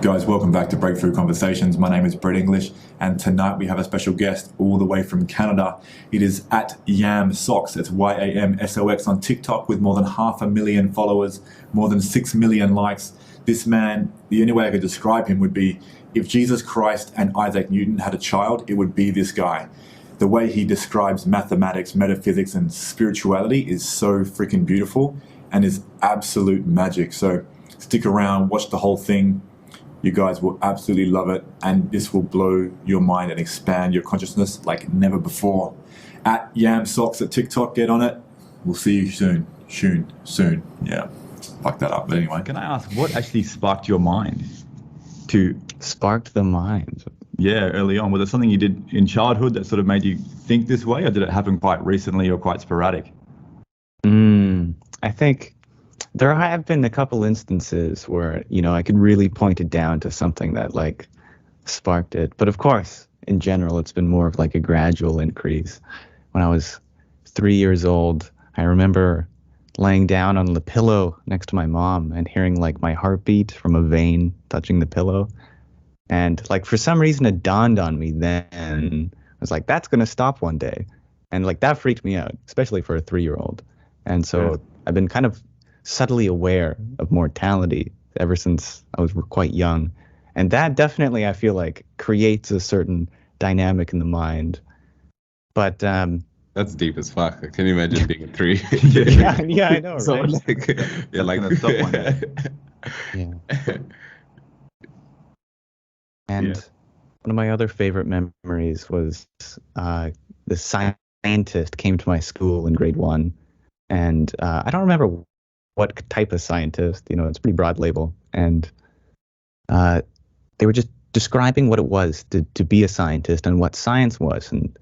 Guys, welcome back to Breakthrough Conversations. My name is Brett English, and tonight we have a special guest all the way from Canada. It is at Yamsox. It's YAMSOX on TikTok with more than 500,000 followers, more than 6 million likes. This man, the only way I could describe him would be if Jesus Christ and Isaac Newton had a child, it would be this guy. The way he describes mathematics, metaphysics, and spirituality is so freaking beautiful and is absolute magic. So stick around, watch the whole thing. You guys will absolutely love it, and this will blow your mind and expand your consciousness like never before. At Yamsox at TikTok, get on it. We'll see you soon. Yeah, fuck that up. But anyway. Can I ask, what actually sparked your mind to... Sparked the mind? Yeah, early on. Was it something you did in childhood that sort of made you think this way, or did it happen quite recently or quite sporadic? I think there have been a couple instances where, I could really point it down to something that sparked it. But of course, in general, it's been more of a gradual increase. When I was 3 years old, I remember laying down on the pillow next to my mom and hearing my heartbeat from a vein touching the pillow. And for some reason it dawned on me then. I was like, that's going to stop one day. And that freaked me out, especially for a 3-year-old. And so I've been kind of subtly aware of mortality ever since I was quite young. And that definitely, I feel creates a certain dynamic in the mind. But that's deep as fuck. Can you imagine being a 3? yeah, I know, So right? Stop one day. Yeah. And one of my other favorite memories was the scientist came to my school in grade 1. And I don't remember what type of scientist, it's a pretty broad label. And they were just describing what it was to be a scientist and what science was. And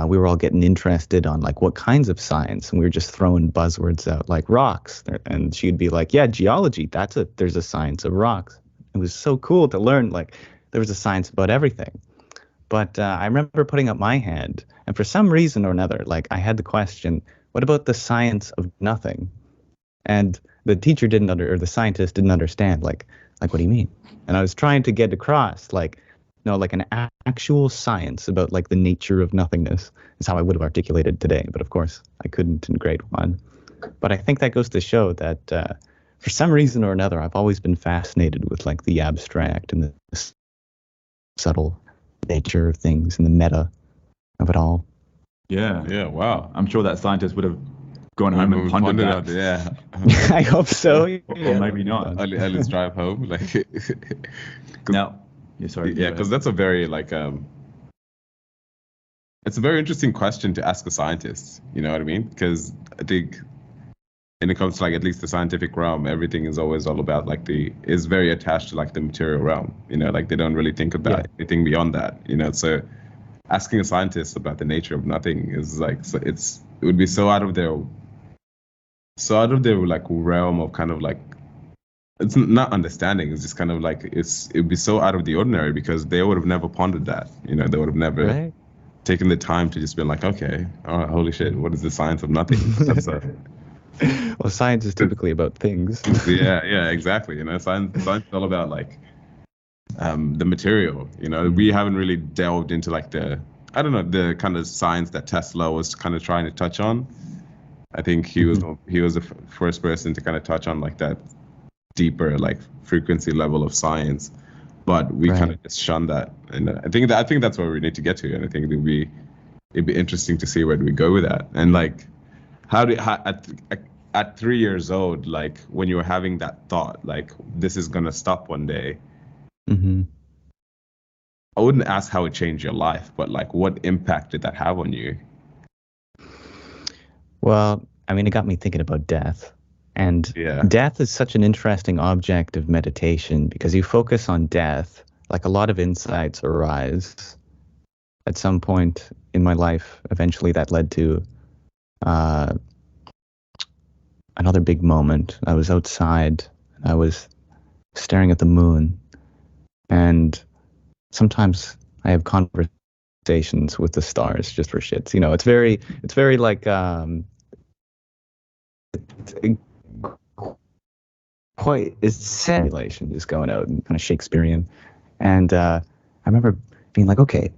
we were all getting interested on what kinds of science. And we were just throwing buzzwords out like rocks. And she'd be like, yeah, geology, there's a science of rocks. It was so cool to learn there was a science about everything. But I remember putting up my hand, and for some reason or another, I had the question, what about the science of nothing? And the teacher the scientist didn't understand, what do you mean? And I was trying to get across, an actual science about the nature of nothingness is how I would have articulated today. But of course, I couldn't in grade 1. But I think that goes to show that for some reason or another, I've always been fascinated with the abstract and the subtle nature of things and the meta of it all. Yeah, wow. I'm sure that scientist would have gone home and pondered that. Yeah. I hope so. Or maybe not. Let's drive home. Now, sorry. Yeah, because that's a very it's a very interesting question to ask a scientist. You know what I mean? Because I think when it comes to at least the scientific realm, everything is always all about is very attached to the material realm. They don't really think about anything beyond that. So asking a scientist about the nature of nothing is it would be so out of their realm of kind of it's not understanding. It's just kind of it would be so out of the ordinary because they would have never pondered that. They would have never taken the time to just be okay, all right, holy shit, what is the science of nothing? That's well, science is typically about things. yeah, exactly. Science is all about the material. We haven't really delved into the kind of science that Tesla was kind of trying to touch on. I think he was the first person to kind of touch on that deeper frequency level of science, but we kind of just shunned that. And I think that's where we need to get to, and I think it'd be interesting to see where do we go with that. And at 3 years old, when you were having that thought, this is gonna stop one day. Mm-hmm. I wouldn't ask how it changed your life, but what impact did that have on you? Well, it got me thinking about death. And death is such an interesting object of meditation because you focus on death, a lot of insights arise. At some point in my life, eventually that led to another big moment. I was outside. I was staring at the moon. And sometimes I have conversations with the stars just for shits. It's very is simulation, just going out and kind of Shakespearean. And I remember being like, okay,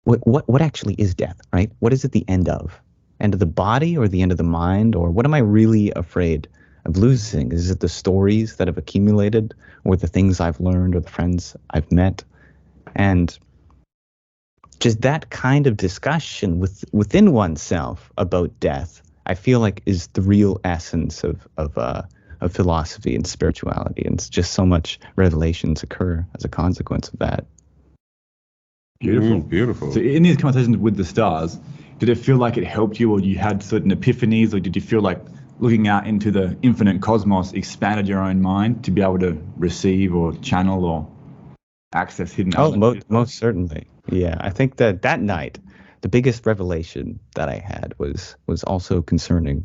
what actually is death, right? What is it the end of? End of the body or the end of the mind? Or what am I really afraid of losing? Is it the stories that have accumulated, or the things I've learned, or the friends I've met? And just that kind of discussion within oneself about death, I feel like is the real essence of philosophy and spirituality. And it's just so much revelations occur as a consequence of that. Beautiful. Beautiful. So in these conversations with the stars, did it feel like it helped you, or you had certain epiphanies, or did you feel like looking out into the infinite cosmos expanded your own mind to be able to receive or channel or access hidden elements? Most certainly. Yeah, I think that night, the biggest revelation that I had was also concerning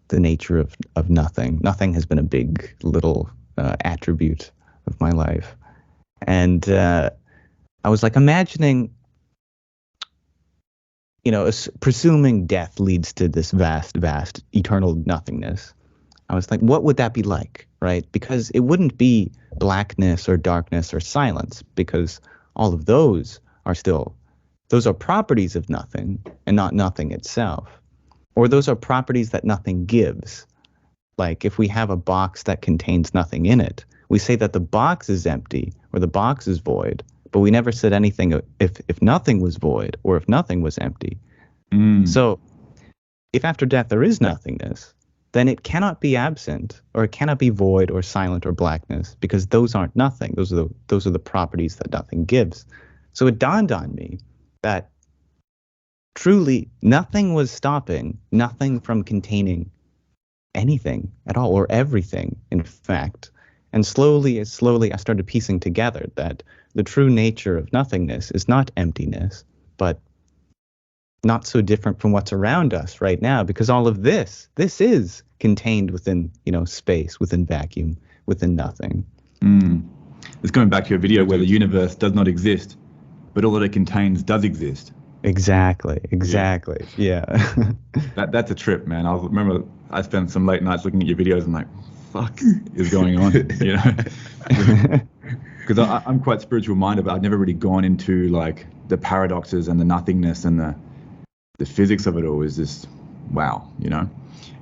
the nature of nothing. Nothing has been a big little attribute of my life. And I was like imagining, presuming death leads to this vast eternal nothingness. I was like, what would that be like, right? Because it wouldn't be blackness or darkness or silence, because all of those are properties of nothing and not nothing itself. Or those are properties that nothing gives. Like if we have a box that contains nothing in it, we say that the box is empty or the box is void, but we never said anything if nothing was void or if nothing was empty. So if after death there is nothingness, then it cannot be absent, or it cannot be void or silent or blackness, because those aren't nothing. Those are the properties that nothing gives. So it dawned on me that truly nothing was stopping nothing from containing anything at all, or everything, in fact. And slowly I started piecing together that the true nature of nothingness is not emptiness, but not so different from what's around us right now, because all of this is contained within, space, within vacuum, within nothing. It's going back to your video where the universe does not exist, but all that it contains does exist. Exactly. Yeah. That's a trip, man. I remember I spent some late nights looking at your videos and like, fuck is going on, Because I'm quite spiritual minded, but I've never really gone into like the paradoxes and the nothingness and the physics of it all. Is just wow,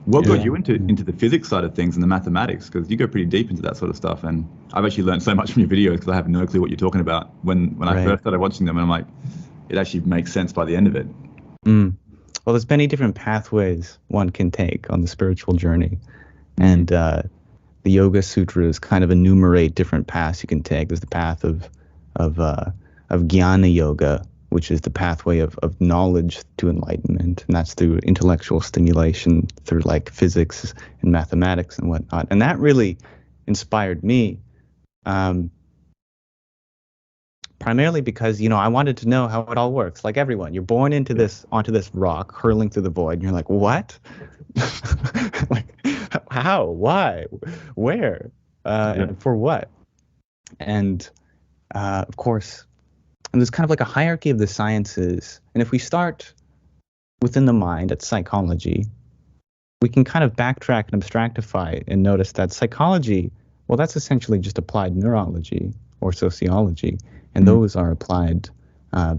What got you into the physics side of things and the mathematics? Because you go pretty deep into that sort of stuff, and I've actually learned so much from your videos because I have no clue what you're talking about. When I first started watching them, and I'm like, it actually makes sense by the end of it. Well, there's many different pathways one can take on the spiritual journey, and the Yoga Sutras kind of enumerate different paths you can take. There's the path of Jnana Yoga, which is the pathway of knowledge to enlightenment, and that's through intellectual stimulation, through like physics and mathematics and whatnot. And that really inspired me, primarily because I wanted to know how it all works. Like everyone, you're born onto this rock, hurling through the void, and you're like, what? Like, how? Why? Where? And for what? And of course. And there's kind of like a hierarchy of the sciences. And if we start within the mind at psychology, we can kind of backtrack and abstractify and notice that psychology, well, that's essentially just applied neurology or sociology. And those are applied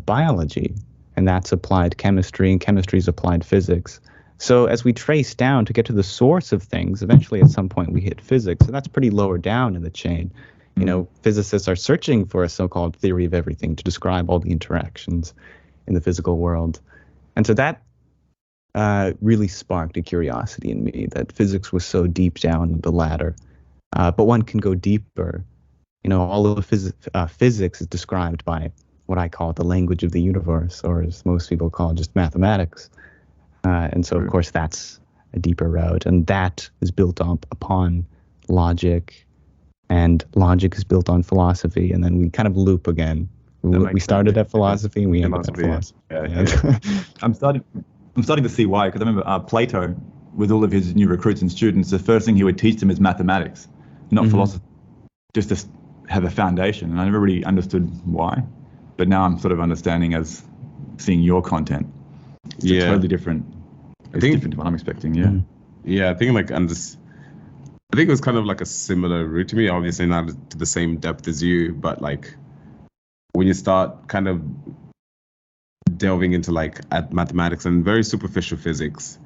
biology. And that's applied chemistry, and chemistry is applied physics. So as we trace down to get to the source of things, eventually at some point we hit physics. And that's pretty lower down in the chain. Physicists are searching for a so-called theory of everything to describe all the interactions in the physical world. And so that really sparked a curiosity in me that physics was so deep down the ladder. But one can go deeper. All of physics is described by what I call the language of the universe, or as most people call it, just mathematics. And so, of course, that's a deeper route. And that is built upon logic. And logic is built on philosophy, and then we kind of loop again. We started at philosophy, and we ended at philosophy. Yeah. I'm starting to see why, because I remember Plato, with all of his new recruits and students, the first thing he would teach them is mathematics, not philosophy, just to have a foundation. And I never really understood why, but now I'm sort of understanding as seeing your content. It's totally different. It's different to what I'm expecting. Yeah. Yeah, I think like I think it was kind of like a similar route to me. Obviously not to the same depth as you, but like when you start kind of delving into like at mathematics and very superficial physics,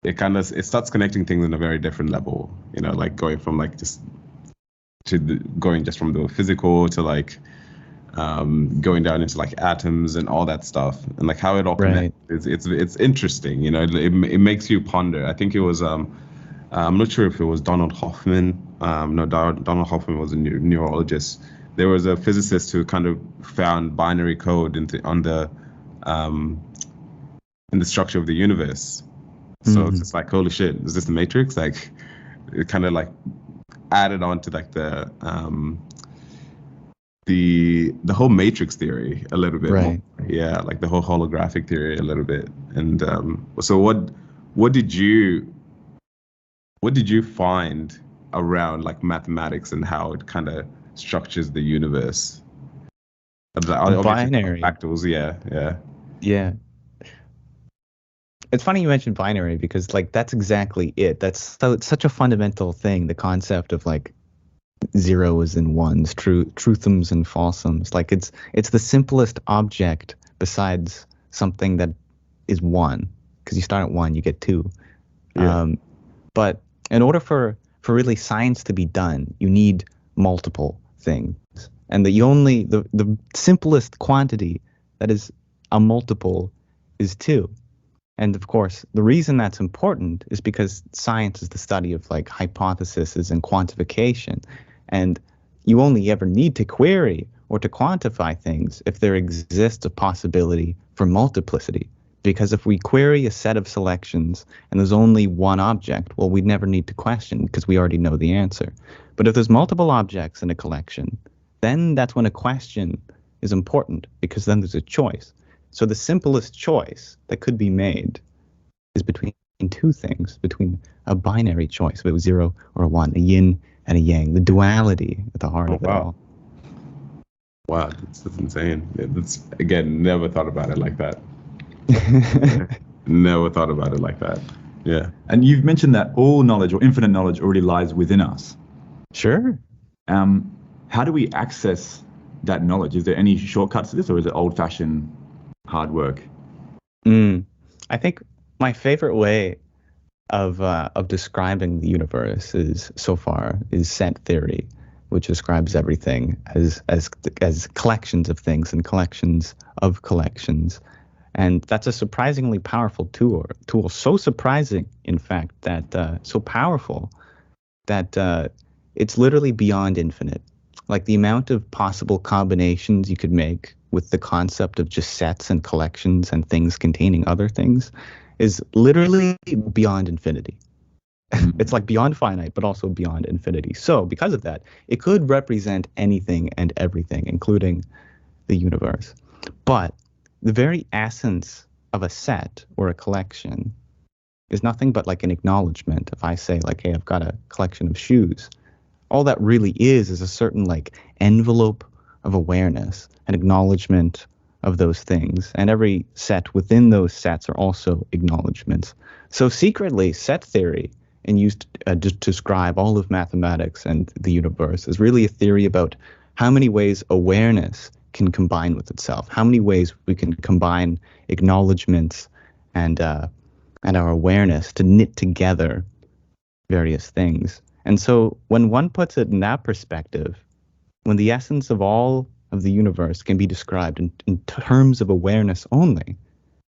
it starts connecting things on a very different level. You know, like going from like just going just from the physical to like going down into like atoms and all that stuff, and like how it all connects. It's interesting. You know, it makes you ponder. I think it was I'm not sure if it was Donald Hoffman. No, Donald Hoffman was a neurologist. There was a physicist who kind of found binary code in the structure of the universe. So it's just like, holy shit, is this the Matrix? Like, it kind of like added on to like the whole Matrix theory a little bit more. Yeah, like the whole holographic theory a little bit. And so what did you find around like mathematics and how it kind of structures the universe? Binary. Fractals, yeah. It's funny you mentioned binary because like that's exactly it. It's such a fundamental thing, the concept of like zeros and ones, truthums and falsums. Like it's the simplest object besides something that is one, because you start at one, you get two. Yeah. But in order for really science to be done, you need multiple things, and the simplest quantity that is a multiple is two. And of course, the reason that's important is because science is the study of like hypotheses and quantification. And you only ever need to query or to quantify things if there exists a possibility for multiplicity. Because if we query a set of selections and there's only one object, well, we'd never need to question because we already know the answer. But if there's multiple objects in a collection, then that's when a question is important, because then there's a choice. So the simplest choice that could be made is between two things, between a binary choice, with a 0 or a 1, a yin and a yang, the duality at the heart of it all. Wow, that's insane. That's, again, never thought about it like that. Never thought about it like that. Yeah. And you've mentioned that all knowledge or infinite knowledge already lies within us. Sure. How do we access that knowledge? Is there any shortcuts to this, or is it old-fashioned hard work? I think my favorite way of describing the universe is set theory, which describes everything as collections of things and collections of collections. And that's a surprisingly powerful tool, so surprising, in fact, that so powerful that it's literally beyond infinite. Like the amount of possible combinations you could make with the concept of just sets and collections and things containing other things is literally beyond infinity. It's like beyond finite, but also beyond infinity. So because of that, it could represent anything and everything, including the universe. But the very essence of a set or a collection is nothing but like an acknowledgement. If I say like, hey, I've got a collection of shoes, all that really is a certain like envelope of awareness, an acknowledgement of those things. And every set within those sets are also acknowledgements. So secretly, set theory, and used to describe all of mathematics and the universe, is really a theory about how many ways awareness can combine with itself, how many ways we can combine acknowledgements and our awareness to knit together various things. And so when one puts it in that perspective, when the essence of all of the universe can be described in terms of awareness only,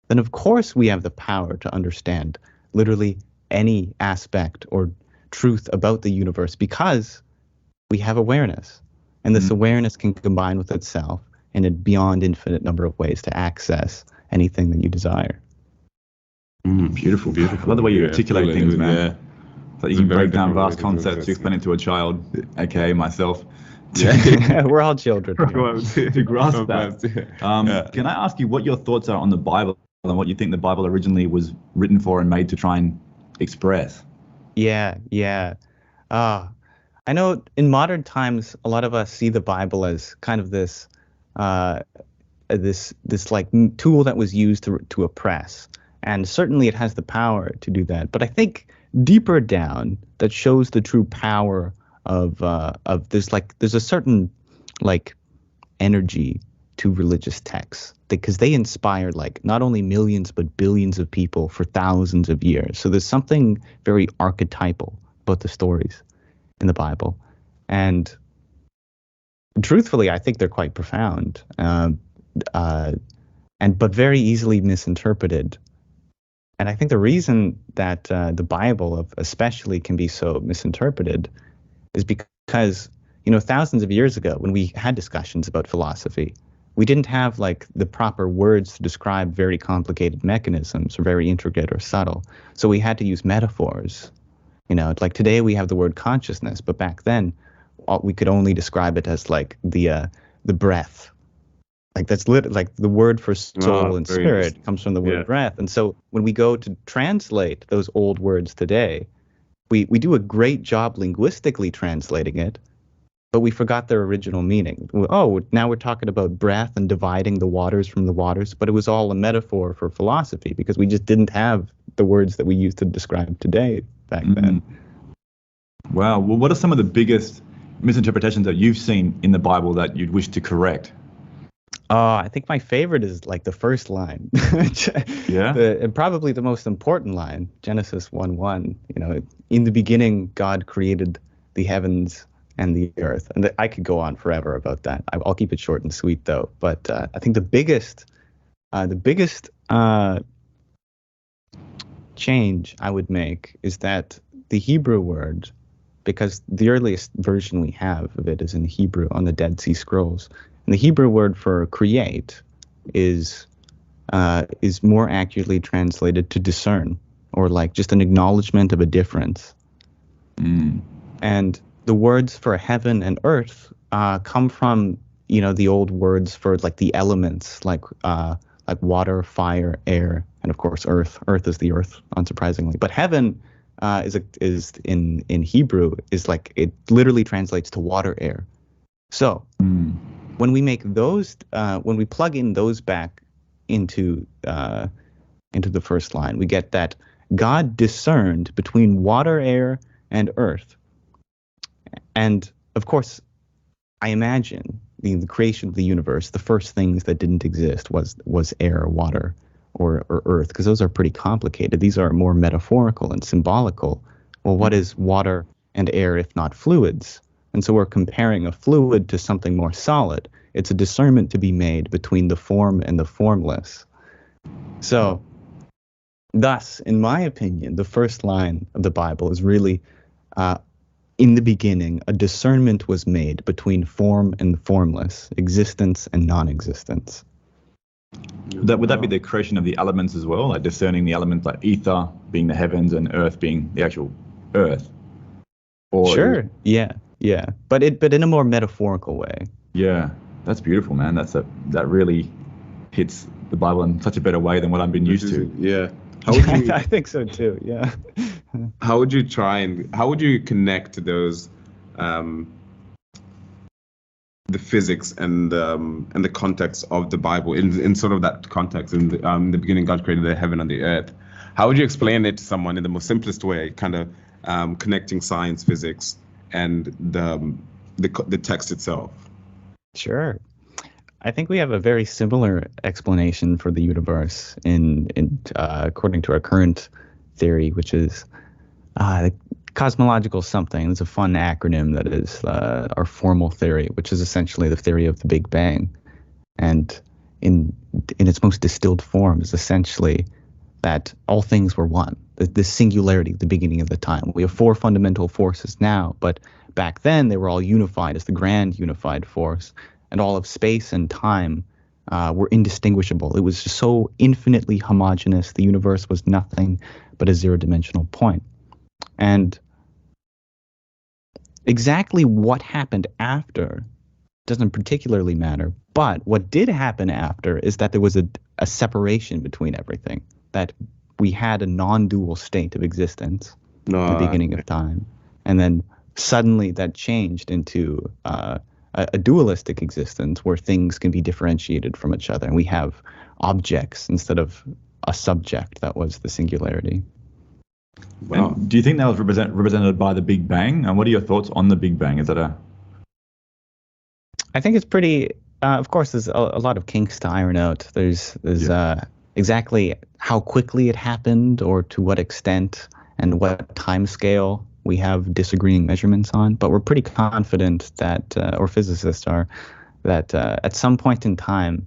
then of course we have the power to understand literally any aspect or truth about the universe, because we have awareness. And this awareness can combine with itself in a beyond infinite number of ways to access anything that you desire. Beautiful. I love the way you articulate things, man. Yeah. So you can break down vast concepts to explain it to a child, aka myself. Yeah, we're all children. To grasp that. Can I ask you what your thoughts are on the Bible and what you think the Bible originally was written for and made to try and express? Yeah. I know in modern times, a lot of us see the Bible as kind of this like tool that was used to oppress. And certainly it has the power to do that. But I think deeper down that shows the true power of there's a certain like energy to religious texts because they inspired like not only millions but billions of people for thousands of years. So there's something very archetypal about the stories in the Bible, and truthfully, I think they're quite profound, but very easily misinterpreted. And I think the reason that the Bible, especially, can be so misinterpreted is because, thousands of years ago, when we had discussions about philosophy, we didn't have like the proper words to describe very complicated mechanisms or very intricate or subtle. So we had to use metaphors. Like today we have the word consciousness, but back then we could only describe it as like the breath. Like that's like the word for soul and spirit comes from the word breath. And so when we go to translate those old words today, we do a great job linguistically translating it, but we forgot their original meaning. Oh, now we're talking about breath and dividing the waters from the waters, but it was all a metaphor for philosophy because we just didn't have the words that we use to describe today back then. Wow. Well, what are some of the biggest misinterpretations that you've seen in the Bible that you'd wish to correct? I think my favorite is like the first line. Yeah. And probably the most important line, Genesis 1:1. In the beginning, God created the heavens and the earth. And I could go on forever about that. I'll keep it short and sweet though. But I think the biggest change I would make is that the Hebrew word, because the earliest version we have of it is in Hebrew on the Dead Sea Scrolls. And the Hebrew word for create is more accurately translated to discern, or like just an acknowledgement of a difference. And the words for heaven and earth come from the old words for like the elements, like water, fire, air, and of course earth. Earth is the earth, unsurprisingly. But heaven is in Hebrew is like it literally translates to water, air. So when we make those, when we plug in those back into the first line, we get that God discerned between water, air, and earth. And of course, I imagine the creation of the universe, the first things that didn't exist was air, water, or earth, because those are pretty complicated. These are more metaphorical and symbolical. Well, what is water and air if not fluids? And so we're comparing a fluid to something more solid. It's a discernment to be made between the form and the formless. So, thus, in my opinion, the first line of the Bible is really, in the beginning, a discernment was made between form and formless, existence and non-existence. Would that be the creation of the elements as well, like discerning the elements, like ether being the heavens and earth being the actual earth? Or sure, yeah, but in a more metaphorical way. Yeah, that's beautiful, man. That really hits the Bible in such a better way than what I've been used to. Yeah. How would you, I think so too. Yeah. How would you connect those, the physics and the context of the Bible in sort of that context? In the beginning, God created the heaven and the earth. How would you explain it to someone in the most simplest way, kind of connecting science, physics, and the text itself? Sure. I think we have a very similar explanation for the universe according to our current theory, which is cosmological something. It's a fun acronym that is our formal theory, which is essentially the theory of the Big Bang. And in its most distilled form is essentially that all things were one, the singularity at the beginning of the time. We have four fundamental forces now, but back then they were all unified as the grand unified force, and all of space and time were indistinguishable. It was just so infinitely homogeneous. The universe was nothing but a zero-dimensional point. And exactly what happened after doesn't particularly matter, but what did happen after is that there was a separation between everything, that we had a non-dual state of existence at the beginning of time, and then suddenly that changed into a dualistic existence where things can be differentiated from each other, and we have objects instead of a subject that was the singularity. Wow. And do you think that was represented by the Big Bang? And what are your thoughts on the Big Bang? Is that I think it's pretty. Of course, there's a lot of kinks to iron out. There's exactly how quickly it happened, or to what extent, and what time scale we have disagreeing measurements on. But we're pretty confident that, or physicists are, that at some point in time,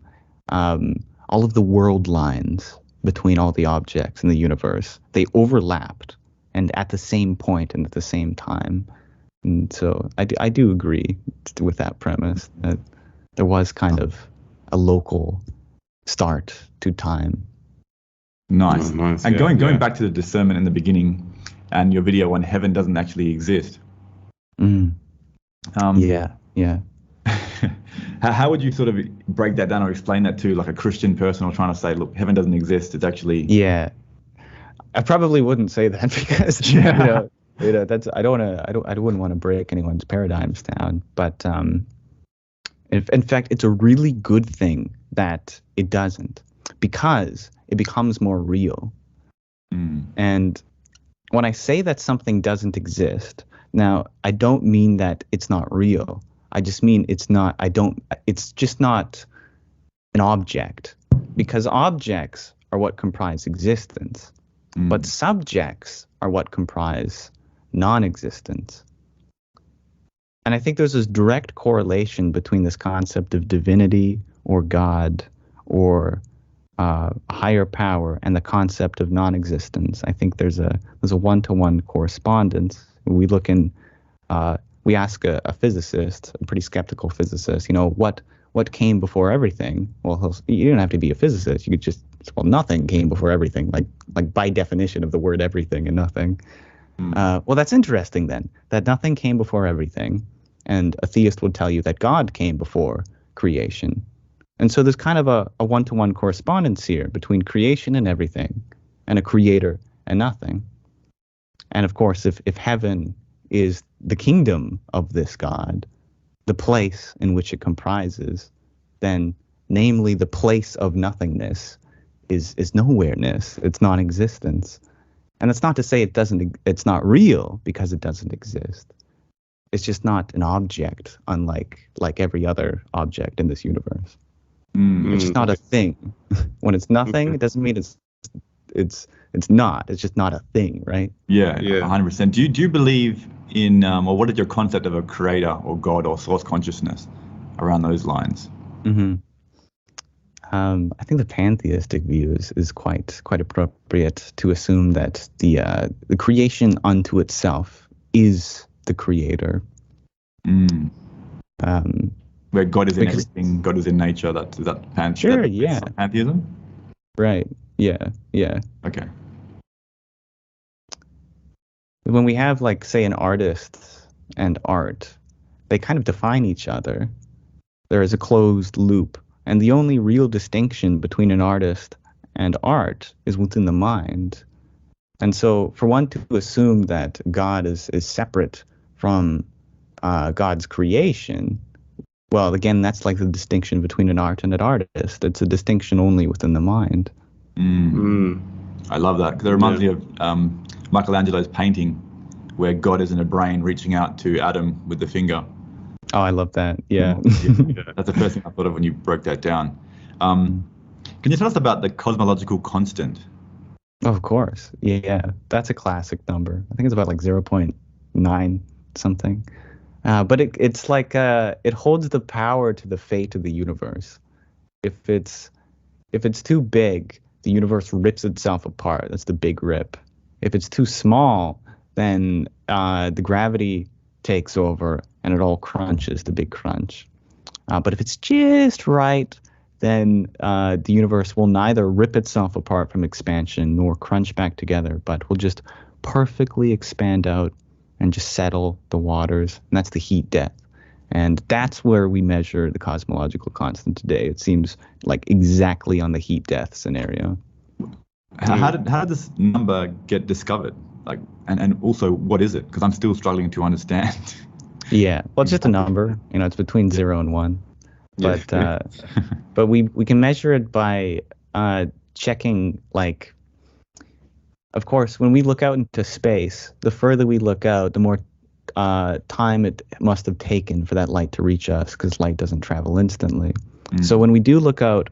all of the world lines between all the objects in the universe, they overlapped, and at the same point and at the same time. And so I do agree with that premise, that there was kind of a local start to time. nice? Nice. And Yeah, going back to the discernment in the beginning, and your video on heaven doesn't actually exist. Yeah. How would you sort of break that down or explain that to like a Christian person, or trying to say, look, heaven doesn't exist? It's actually Yeah. I probably wouldn't say that because you know, that's I wouldn't want to break anyone's paradigms down. But in fact, it's a really good thing that it doesn't, because it becomes more real. And when I say that something doesn't exist, now I don't mean that it's not real. I just mean it's just not an object, because objects are what comprise existence, but subjects are what comprise non-existence. And I think there's this direct correlation between this concept of divinity or God or higher power and the concept of non-existence. I think there's a one-to-one correspondence. We look in, we ask a physicist, a pretty skeptical physicist, you know, what came before everything? Well, you don't have to be a physicist. You could just, well, nothing came before everything, like by definition of the word everything and nothing. Well, that's interesting then, that nothing came before everything. And a theist would tell you that God came before creation. And so there's kind of a one-to-one correspondence here between creation and everything, and a creator and nothing. And of course, if heaven is the kingdom of this God, the place in which it comprises, then namely the place of nothingness is nowhereness, it's non-existence. And that's not to say it's not real because it doesn't exist. It's just not an object, unlike every other object in this universe. It's just not a thing. When it's nothing, it doesn't mean it's not. It's just not a thing, right? Yeah. 100%. Do you believe in, or what is your concept of a creator or God or source consciousness around those lines? I think the pantheistic view is quite appropriate, to assume that the creation unto itself is the creator. Where God is in everything, God is in nature. Is that pantheism? Right. Yeah. Okay. When we have, like, say, an artist and art, they kind of define each other. There is a closed loop, and the only real distinction between an artist and art is within the mind. And so for one to assume that God is separate from God's creation, well, again, that's like the distinction between an art and an artist. It's a distinction only within the mind. I love that, because it reminds me of Michelangelo's painting where God is in a brain reaching out to Adam with the finger. Oh, I love that. Yeah. That's the first thing I thought of when you broke that down. Can you tell us about the cosmological constant? Of course. Yeah. That's a classic number. I think it's about like 0.9 something. But it's like it holds the power to the fate of the universe. If it's too big, the universe rips itself apart. That's the big rip. If it's too small, then the gravity takes over and it all crunches, the big crunch. But if it's just right, then the universe will neither rip itself apart from expansion nor crunch back together, but will just perfectly expand out and just settle the waters. And that's the heat death. And that's where we measure the cosmological constant today. It seems like exactly on the heat death scenario. How did this number get discovered? Like, and also, what is it? Because I'm still struggling to understand. Yeah, well, it's just a number. You know, it's between 0 and 1. But but we can measure it by checking, like, of course, when we look out into space, the further we look out, the more time it must have taken for that light to reach us, because light doesn't travel instantly. So when we do look out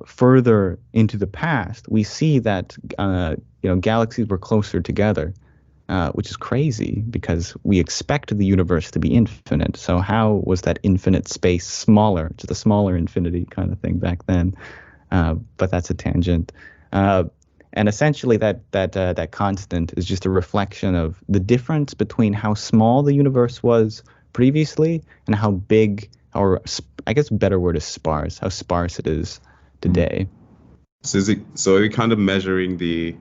further into the past, we see that galaxies were closer together, which is crazy because we expect the universe to be infinite. So how was that infinite space smaller, just a smaller infinity kind of thing back then? But that's a tangent. And essentially, that constant is just a reflection of the difference between how small the universe was previously and how big, or I guess a better word is sparse, how sparse it is today. So are we kind of measuring the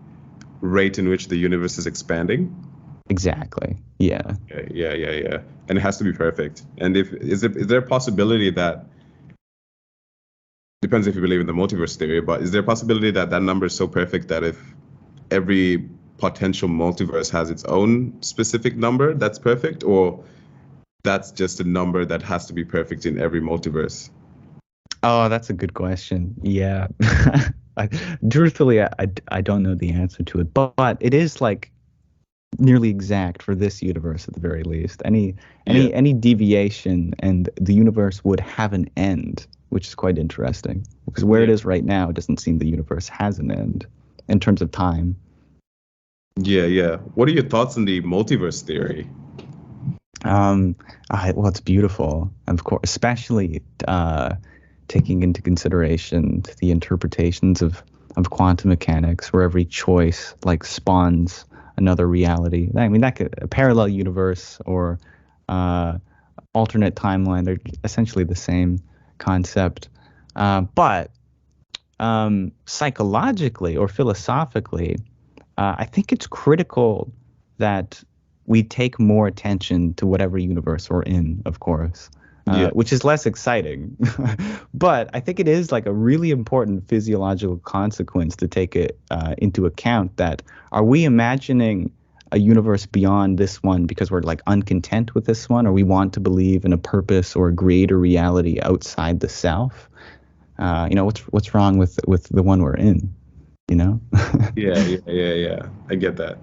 rate in which the universe is expanding? Exactly. Yeah. Yeah. And it has to be perfect. And is there a possibility that, depends if you believe in the multiverse theory, but is there a possibility that that number is so perfect that if every potential multiverse has its own specific number that's perfect, or that's just a number that has to be perfect in every multiverse? Oh, that's a good question. Yeah. Truthfully, I don't know the answer to it, but it is like nearly exact for this universe at the very least. Any deviation and the universe would have an end, which is quite interesting, because where it is right now, it doesn't seem the universe has an end in terms of time. Yeah. What are your thoughts on the multiverse theory? Well, it's beautiful, of course, especially taking into consideration the interpretations of quantum mechanics, where every choice like spawns another reality. I mean, that could a parallel universe or alternate timeline. They're essentially the same concept, but psychologically or philosophically, I think it's critical that we take more attention to whatever universe we're in, of course, which is less exciting. But I think it is like a really important physiological consequence to take it into account. That are we imagining a universe beyond this one because we're like uncontent with this one, or we want to believe in a purpose or a greater reality outside the self? What's wrong with the one we're in? Yeah. I get that.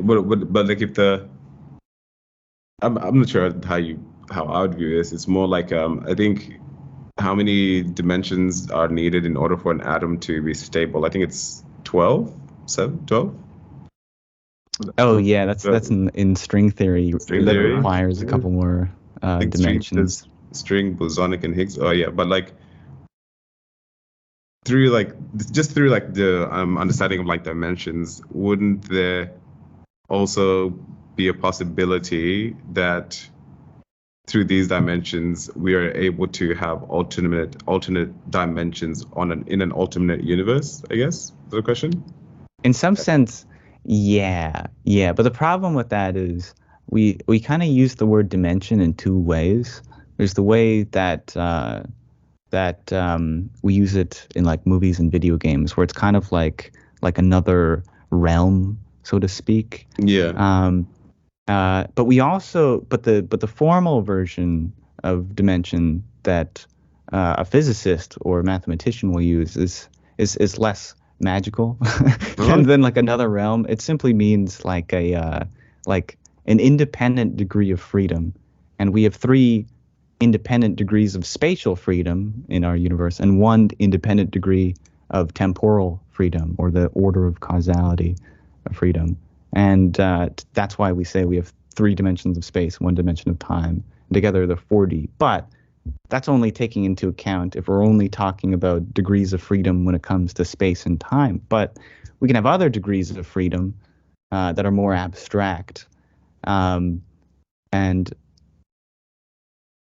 But like if I'm not sure how I would view this. It's more like I think how many dimensions are needed in order for an atom to be stable? I think it's 12. Oh yeah, that's in string theory. That requires a couple more dimensions. String, bosonic, and Higgs. Oh yeah, but like through the understanding of like dimensions, wouldn't there also be a possibility that through these dimensions we are able to have alternate dimensions in an alternate universe? I guess is the question. In some sense, yeah. But the problem with that is we kind of use the word dimension in two ways. There's the way that we use it in like movies and video games, where it's kind of like another realm, so to speak. Yeah. But we also, but the formal version of dimension that a physicist or a mathematician will use is less magical and then like another realm. It simply means like an independent degree of freedom, and we have 3 independent degrees of spatial freedom in our universe and 1 independent degree of temporal freedom, or the order of causality of freedom. And that's why we say we have 3 dimensions of space, 1 dimension of time. And together they're 4D. But that's only taking into account if we're only talking about degrees of freedom when it comes to space and time. But we can have other degrees of freedom that are more abstract. And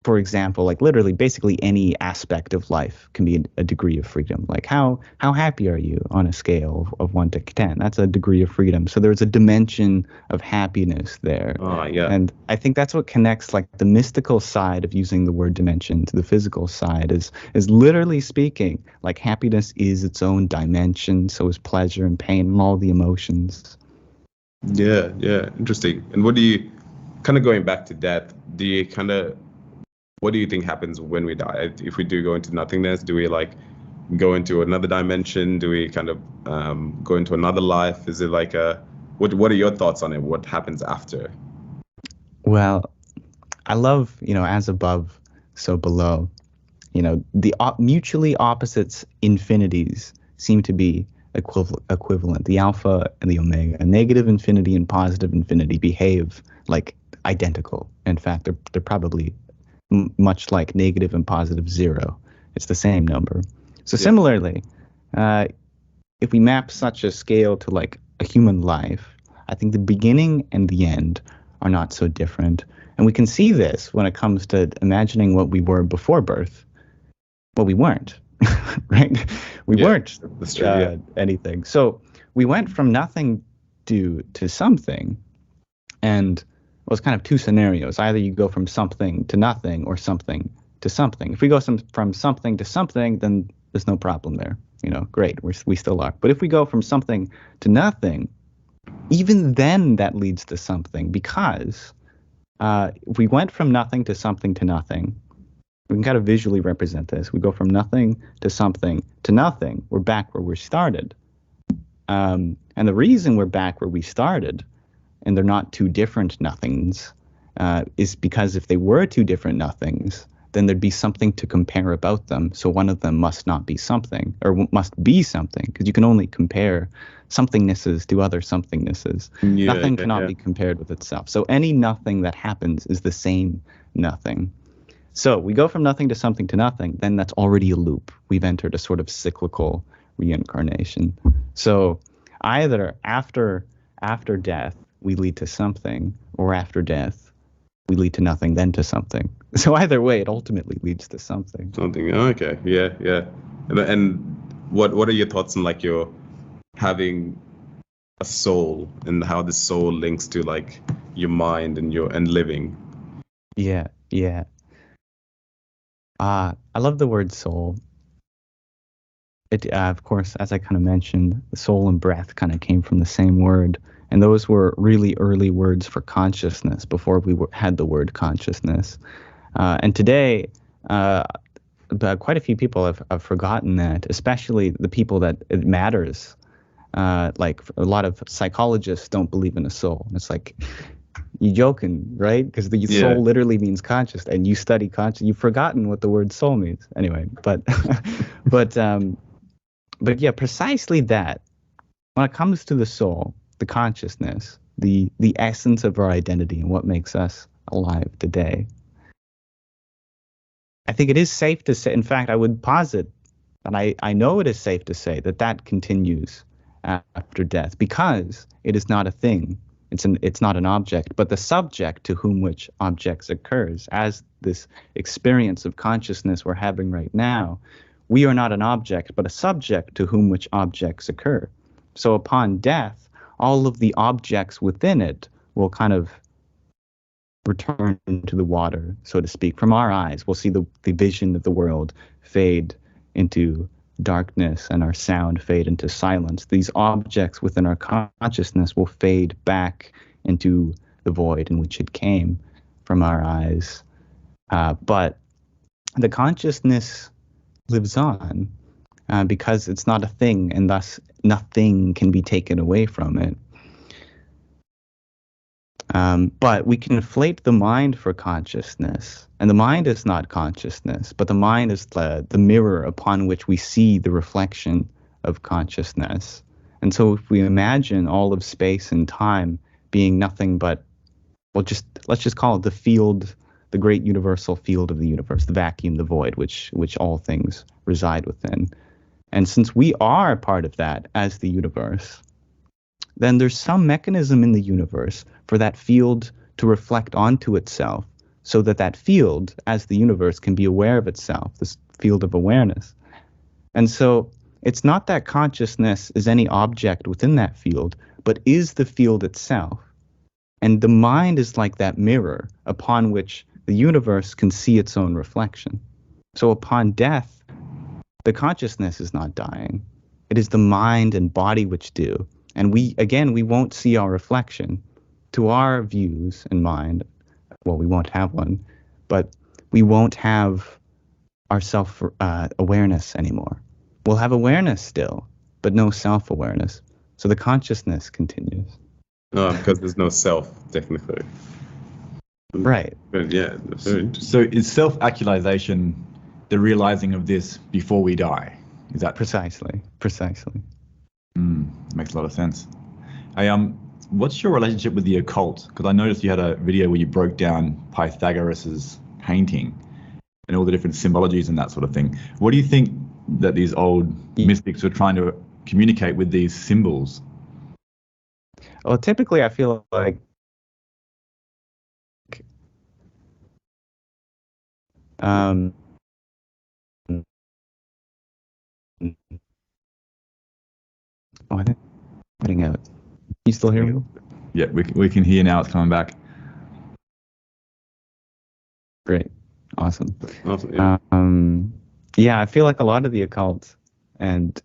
for example, like literally basically any aspect of life can be a degree of freedom. Like how happy are you on a scale of 1 to 10? That's a degree of freedom. So there's a dimension of happiness there. Oh, yeah. And I think that's what connects like the mystical side of using the word dimension to the physical side is literally speaking, like happiness is its own dimension. So is pleasure and pain and all the emotions. Yeah. Interesting. And what do you, kind of going back to death, what do you think happens when we die? If we do go into nothingness, do we like go into another dimension? Do we kind of go into another life? Is it like what are your thoughts on it? What happens after? Well, I love, as above, so below. The mutually opposites infinities seem to be equivalent. The alpha and the omega, negative infinity and positive infinity, behave like identical. In fact, they're probably much like negative and positive zero. It's the same number. So similarly, if we map such a scale to like a human life, I think the beginning and the end are not so different. And we can see this when it comes to imagining what we were before birth. Well, we weren't, right? We weren't anything. So we went from nothing to something. And it was kind of two scenarios. Either you go from something to nothing or something to something. If we go from something to something, then there's no problem there. Great, we still are. But if we go from something to nothing, even then that leads to something, because if we went from nothing to something to nothing, we can kind of visually represent this. We go from nothing to something to nothing. We're back where we started. And the reason we're back where we started, and they're not two different nothings, is because if they were two different nothings, then there'd be something to compare about them. So one of them must not be something, or must be something, because you can only compare somethingnesses to other somethingnesses. Nothing cannot be compared with itself. So any nothing that happens is the same nothing. So we go from nothing to something to nothing, then that's already a loop. We've entered a sort of cyclical reincarnation. So either after death, we lead to something, or after death, we lead to nothing, then to something. So either way, it ultimately leads to something. Something. Okay. Yeah. And what are your thoughts on like your having a soul and how the soul links to like your mind and living? Yeah. I love the word soul. It, of course, as I kind of mentioned, the soul and breath kind of came from the same word. And those were really early words for consciousness before we had the word consciousness. And today, quite a few people have forgotten that, especially the people that it matters. Like a lot of psychologists don't believe in a soul. It's like, you joking, right? Because the soul literally means conscious, and you study conscious. You've forgotten what the word soul means. Anyway, but yeah, precisely that. When it comes to the soul, the consciousness, the essence of our identity and what makes us alive today, I think it is safe to say, in fact, I would posit, and I know it is safe to say that continues after death, because it is not a thing. It's not an object, but the subject to whom which objects occurs. As this experience of consciousness we're having right now, we are not an object, but a subject to whom which objects occur. So upon death, all of the objects within it will kind of return to the water, so to speak. From our eyes, we'll see the vision of the world fade into darkness and our sound fade into silence. These objects within our consciousness will fade back into the void in which it came from our eyes. But the consciousness lives on because it's not a thing, and thus nothing can be taken away from it. But we can inflate the mind for consciousness, and the mind is not consciousness, but the mind is the mirror upon which we see the reflection of consciousness. And so if we imagine all of space and time being nothing but, let's just call it the field, the great universal field of the universe, the vacuum, the void, which all things reside within. And since we are part of that as the universe, then there's some mechanism in the universe for that field to reflect onto itself, so that field, as the universe, can be aware of itself, this field of awareness. And so it's not that consciousness is any object within that field, but is the field itself. And the mind is like that mirror upon which the universe can see its own reflection. So upon death, the consciousness is not dying. It is the mind and body which do. And we won't see our reflection. To our views and mind, well, we won't have one, but we won't have our self-awareness anymore. we'll have awareness still, but no self-awareness. So the consciousness continues. Because there's no self, technically. Right. But yeah, that's very interesting. So is self-actualization the realizing of this before we die? Is that Precisely. Makes a lot of sense. Hey, what's your relationship with the occult? Because I noticed you had a video where you broke down Pythagoras's painting and all the different symbologies and that sort of thing. What do you think that these old mystics were trying to communicate with these symbols? Well, typically I feel like oh, I think I'm cutting out. You still hear me? Yeah, we can hear now. It's coming back. Great. Awesome. Yeah. Yeah, I feel like a lot of the occult and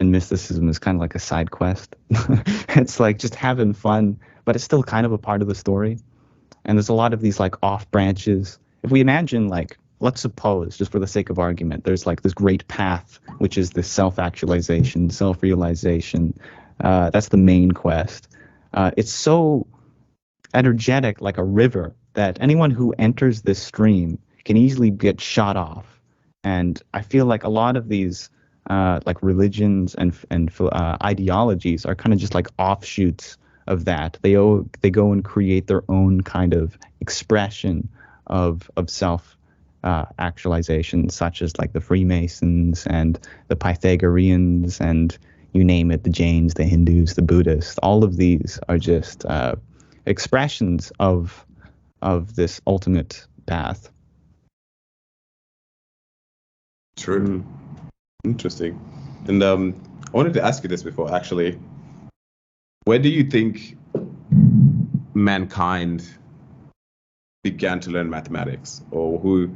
mysticism is kind of like a side quest. It's like just having fun, but it's still kind of a part of the story. And there's a lot of these like off branches. If we imagine, like, let's suppose, just for the sake of argument, there's like this great path, which is this self-actualization, self-realization. That's the main quest. It's so energetic, like a river, that anyone who enters this stream can easily get shot off. And I feel like a lot of these like religions and ideologies are kind of just like offshoots of that. They go and create their own kind of expression of self actualization, such as like the Freemasons and the Pythagoreans and you name it, the Jains, the Hindus, the Buddhists. All of these are just expressions of this ultimate path. True. Interesting. And I wanted to ask you this before, actually. Where do you think mankind began to learn mathematics, or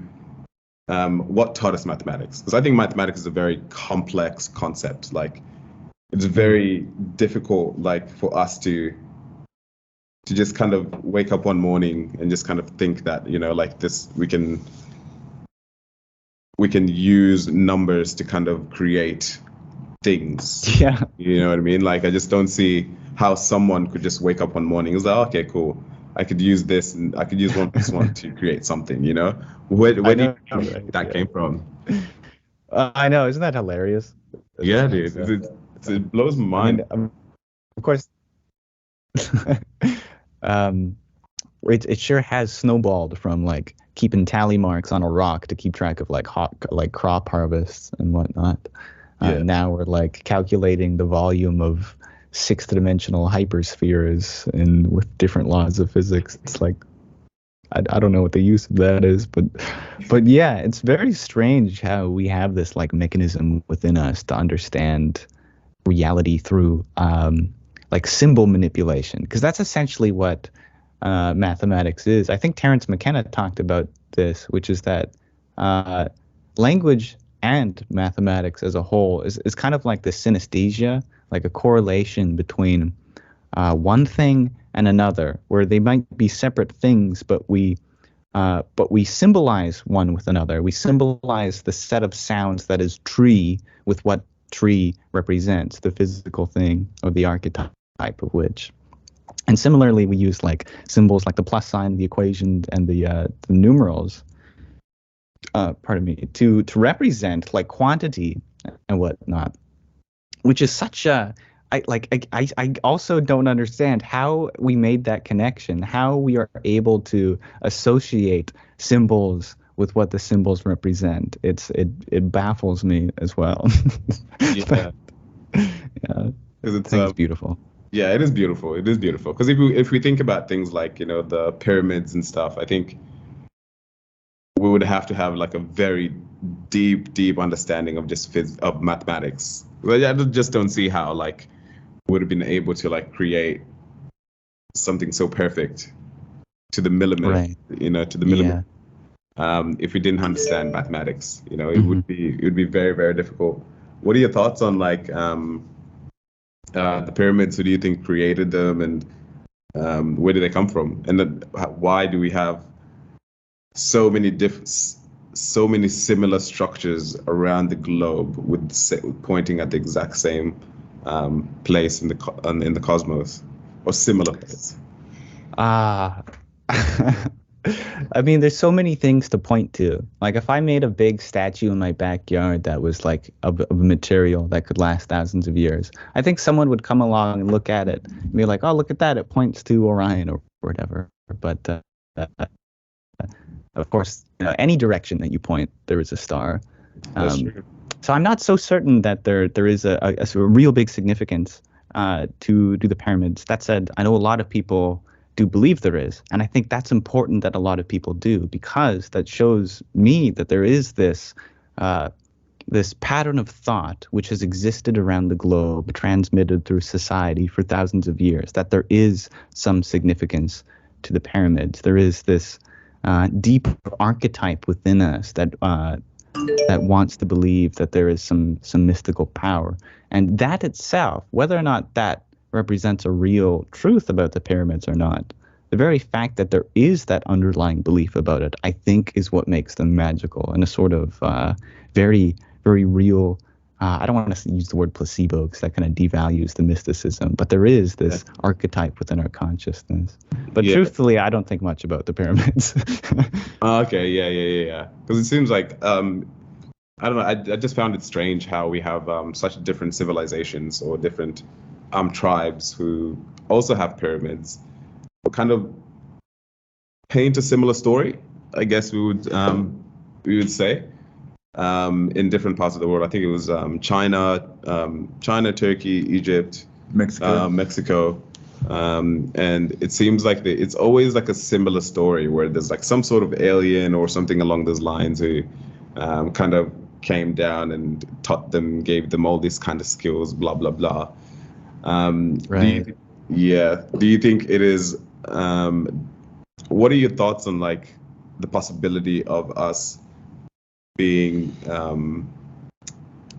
what taught us mathematics? Because I think mathematics is a very complex concept. Like, it's very difficult, like, for us to just kind of wake up one morning and just kind of think that, you know, like this, we can use numbers to kind of create things. Yeah. You know what I mean? Like, I just don't see how someone could just wake up one morning and say, oh, okay, cool, I could use this and I could use 1 + 1 to create something, you know? Where do you think that came from? I know, isn't that hilarious? Yeah, dude. It blows my mind. I mean, of course, it sure has snowballed from like keeping tally marks on a rock to keep track of like crop harvests and whatnot. Yeah. Now we're like calculating the volume of sixth dimensional hyperspheres and with different laws of physics. It's like I don't know what the use of that is, but yeah, it's very strange how we have this like mechanism within us to understand reality through like symbol manipulation, because that's essentially what mathematics is. I think Terence McKenna talked about this, which is that language and mathematics as a whole is kind of like the synesthesia, like a correlation between one thing and another, where they might be separate things, but we symbolize one with another. We symbolize the set of sounds that is tree with what tree represents, the physical thing or the archetype of which. And similarly, we use like symbols like the plus sign, the equation, and the numerals, to represent like quantity and whatnot, which is such a I also don't understand how we made that connection, how we are able to associate symbols with what the symbols represent. It baffles me as well. Yeah. Yeah. It's beautiful. Yeah, it is beautiful. It is beautiful. Because if we think about things like, you know, the pyramids and stuff, I think we would have to have like a very deep understanding of just of mathematics. Well, I just don't see how like we would have been able to like create something so perfect to the millimeter, right. You know, to the millimeter. Yeah. If we didn't understand mathematics, you know, it would be very, very difficult. What are your thoughts on like the pyramids? Who do you think created them, and where did they come from? And then why do we have so many so many similar structures around the globe pointing at the exact same place in the cosmos, or similar place? Ah. I mean, there's so many things to point to. Like, if I made a big statue in my backyard that was like of a material that could last thousands of years, I think someone would come along and look at it and be like, "Oh, look at that! It points to Orion or whatever." But of course, any direction that you point, there is a star. That's true. So I'm not so certain that there is a real big significance to the pyramids. That said, I know a lot of people do believe there is, and I think that's important that a lot of people do, because that shows me that there is this this pattern of thought which has existed around the globe, transmitted through society for thousands of years, that there is some significance to the pyramids. There is this deep archetype within us that wants to believe that there is some mystical power, and that itself, whether or not that represents a real truth about the pyramids or not, the very fact that there is that underlying belief about it, I think, is what makes them magical, and a sort of very, very real. I don't want to use the word placebo because that kind of devalues the mysticism, but there is this archetype within our consciousness. But truthfully, I don't think much about the pyramids. Okay, yeah. Because it seems like, I don't know, I just found it strange how we have such different civilizations or different tribes who also have pyramids, kind of paint a similar story, I guess we would say. In different parts of the world. I think it was China, Turkey, Egypt, Mexico. And it seems like it's always like a similar story where there's like some sort of alien or something along those lines who kind of came down and taught them, gave them all these kind of skills, blah, blah, blah. Right. Do you think it is, what are your thoughts on like the possibility of us being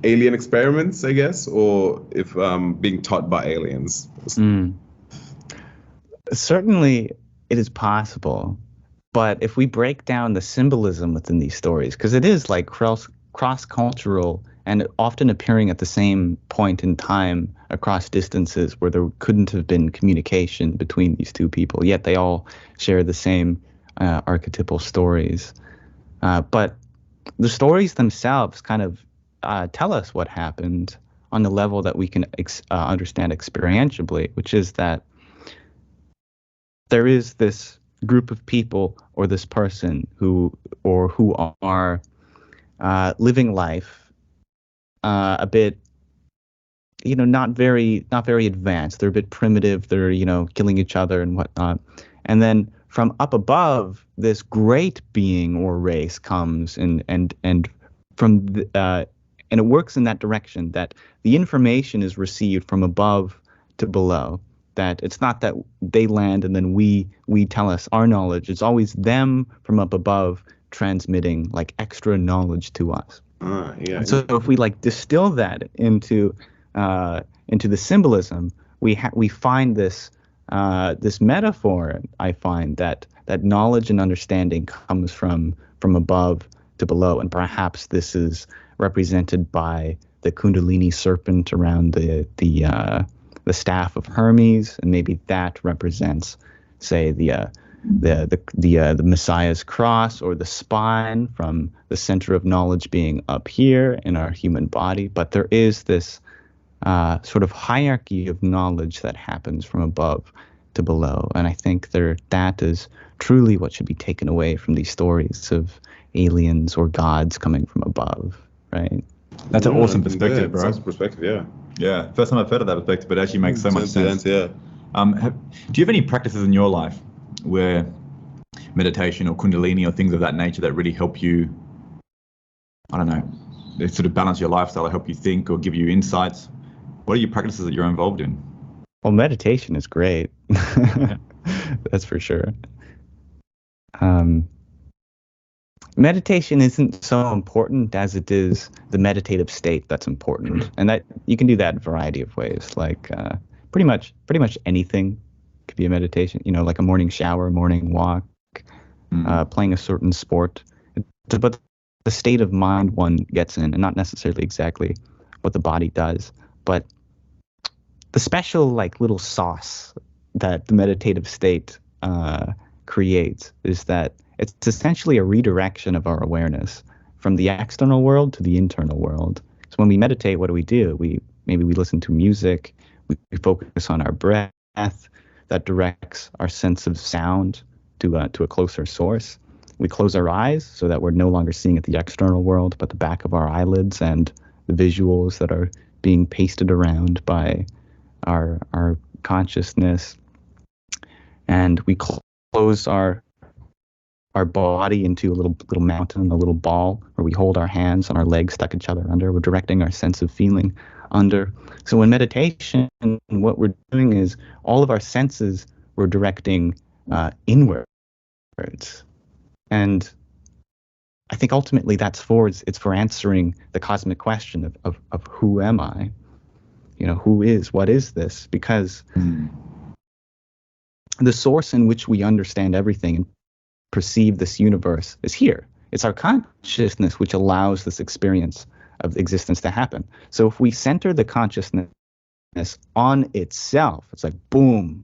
alien experiments, I guess, or if being taught by aliens? Certainly it is possible, but if we break down the symbolism within these stories, because it is like cross-cultural and often appearing at the same point in time across distances where there couldn't have been communication between these two people, yet they all share the same archetypal stories. But the stories themselves kind of tell us what happened on the level that we can understand experientially, which is that there is this group of people or this person who are living life a bit, not very advanced. They're a bit primitive. They're, killing each other and whatnot. And then from up above, this great being or race comes and it works in that direction, that the information is received from above to below. That it's not that they land and then we tell us our knowledge. It's always them from up above transmitting like extra knowledge to us. So if we like distill that into the symbolism, we find this metaphor. I find that knowledge and understanding comes from above to below, and perhaps this is represented by the Kundalini serpent around the staff of Hermes, and maybe that represents, say, the Messiah's cross, or the spine from the center of knowledge being up here in our human body. But there is this sort of hierarchy of knowledge that happens from above to below, and I think that is truly what should be taken away from these stories of aliens or gods coming from above, right? That's an awesome perspective, bro. Awesome perspective, yeah. Yeah, first time I've heard of that perspective, but it actually makes so much sense. Yeah. Do you have any practices in your life where meditation or Kundalini or things of that nature that really help you, I don't know, they sort of balance your lifestyle or help you think or give you insights? What are your practices that you're involved in? Well, meditation is great. That's for sure. Meditation isn't so important as it is the meditative state that's important, and that you can do that in a variety of ways. Like pretty much anything could be a meditation. Like a morning shower, morning walk, playing a certain sport. But the state of mind one gets in, and not necessarily exactly what the body does, but the special like little sauce that the meditative state creates is that it's essentially a redirection of our awareness from the external world to the internal world. So when we meditate, what do? Maybe we listen to music, we focus on our breath, that directs our sense of sound to a closer source. We close our eyes so that we're no longer seeing at the external world, but the back of our eyelids and the visuals that are being pasted around by our consciousness. And we close our body into a little mountain, a little ball, where we hold our hands and our legs stuck each other under. We're directing our sense of feeling under. So in meditation, what we're doing is all of our senses we're directing inwards. And I think ultimately it's for answering the cosmic question of who am I? What is this? Because the source in which we understand everything and perceive this universe is here. It's our consciousness which allows this experience of existence to happen. So if we center the consciousness on itself, it's like boom,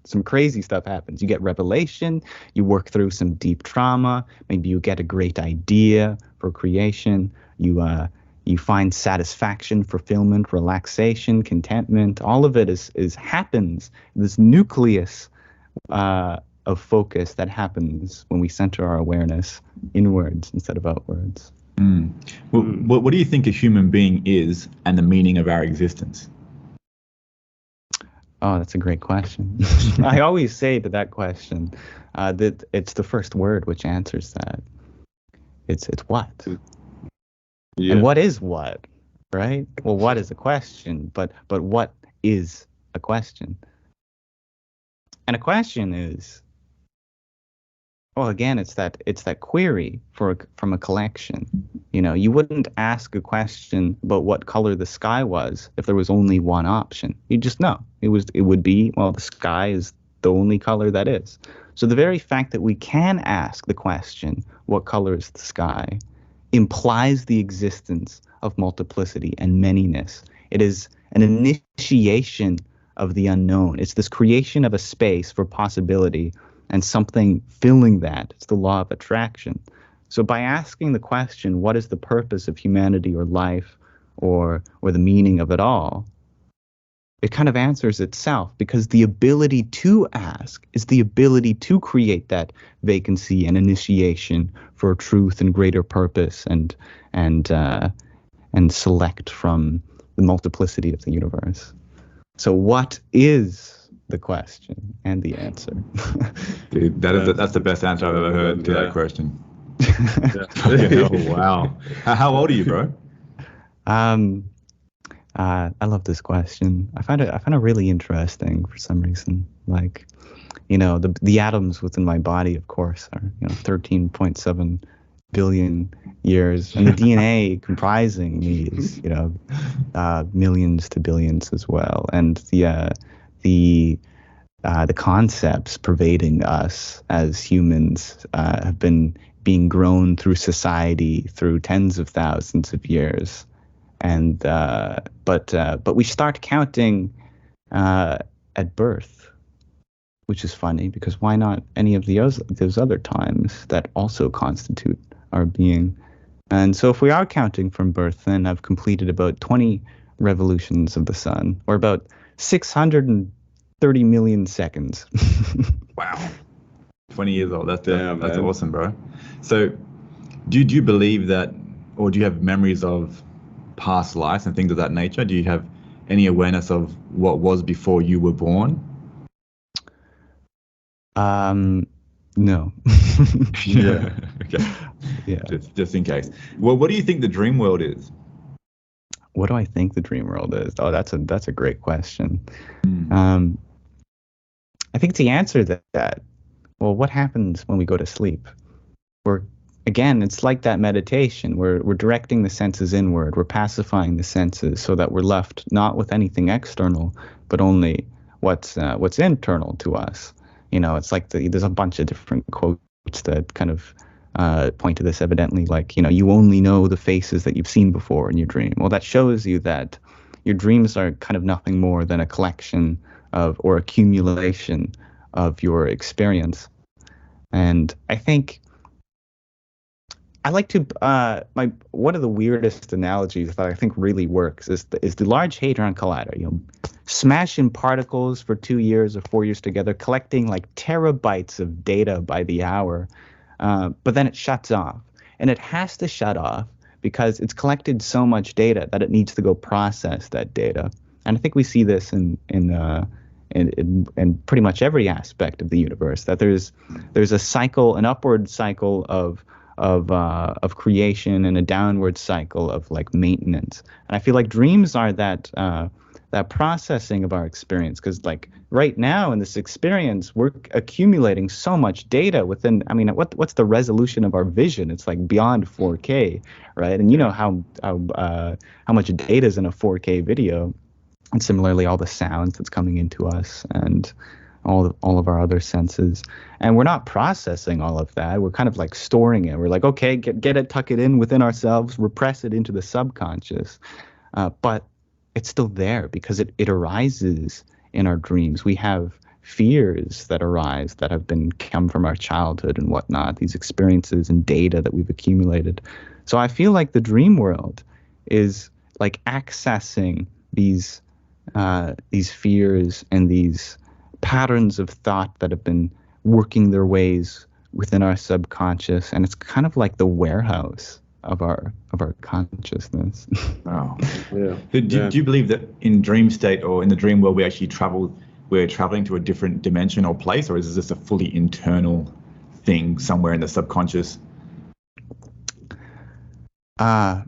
some crazy stuff happens. You get revelation, you work through some deep trauma, maybe you get a great idea for creation, you find satisfaction, fulfillment, relaxation, contentment. All of it happens. This nucleus of focus that happens when we center our awareness inwards instead of outwards. Well, what do you think a human being is and the meaning of our existence? Oh, that's a great question. I always say to that question that it's the first word which answers that. It's what? Yeah. And what is what, right? Well, what is a question, but what is a question? And a question is, well, again, it's that query from a collection. You wouldn't ask a question about what color the sky was if there was only one option. You just know it would be, well, the sky is the only color that is. So the very fact that we can ask the question, what color is the sky, implies the existence of multiplicity and manyness. It is an initiation of the unknown. It's this creation of a space for possibility and something filling that. It's the law of attraction. So by asking the question, what is the purpose of humanity or life or the meaning of it all, it kind of answers itself, because the ability to ask is the ability to create that vacancy and initiation for truth and greater purpose and select from the multiplicity of the universe. So what is the question and the answer? Dude, that's the best answer I've ever heard to that question. Oh, wow. How old are you, bro? I love this question. I find it really interesting for some reason. Like, the atoms within my body, of course, are 13.7 billion years, and the DNA comprising me is millions to billions as well, and the concepts pervading us as humans have been being grown through society through tens of thousands of years, and but we start counting at birth, which is funny because why not any of those other times that also constitute our being? And so if we are counting from birth, then I've completed about 20 revolutions of the sun, or about 630 million seconds. Wow. 20 years old. That's awesome, bro. So do you believe that, or do you have memories of past lives and things of that nature? Do you have any awareness of what was before you were born? No. Yeah. Okay. Yeah. Just in case. Well, what do you think the dream world is? What do I think the dream world is? Oh, that's a great question. I think to answer that, well, what happens when we go to sleep? It's like that meditation. We're directing the senses inward. We're pacifying the senses so that we're left not with anything external, but only what's internal to us. It's like there's a bunch of different quotes that kind of point to this evidently, like, you only know the faces that you've seen before in your dream. Well, that shows you that your dreams are kind of nothing more than a collection of, or accumulation of, your experience. And I think I like to one of the weirdest analogies that I think really works is the Large Hadron Collider. Smashing particles for 2 years or 4 years together, collecting like terabytes of data by the hour, but then it shuts off, and it has to shut off because it's collected so much data that it needs to go process that data. And I think we see this in pretty much every aspect of the universe, that there's a cycle, an upward cycle of creation, and a downward cycle of like maintenance. And I feel like dreams are that processing of our experience, because like right now in this experience we're accumulating so much data within, I mean, what's the resolution of our vision? It's like beyond 4K, right? And you know how much data is in a 4K video. And similarly, all the sounds that's coming into us, and all of our other senses. And we're not processing all of that. We're kind of like storing it. We're like, okay, get it, tuck it in within ourselves, repress it into the subconscious. But it's still there because it arises in our dreams. We have fears that arise that have come from our childhood and whatnot, these experiences and data that we've accumulated. So I feel like the dream world is like accessing these fears and these patterns of thought that have been working their ways within our subconscious, and it's kind of like the warehouse of our consciousness. Wow. Yeah. Do you believe that in dream state or in the dream world we're traveling to a different dimension or place, or is this a fully internal thing somewhere in the subconscious? Well,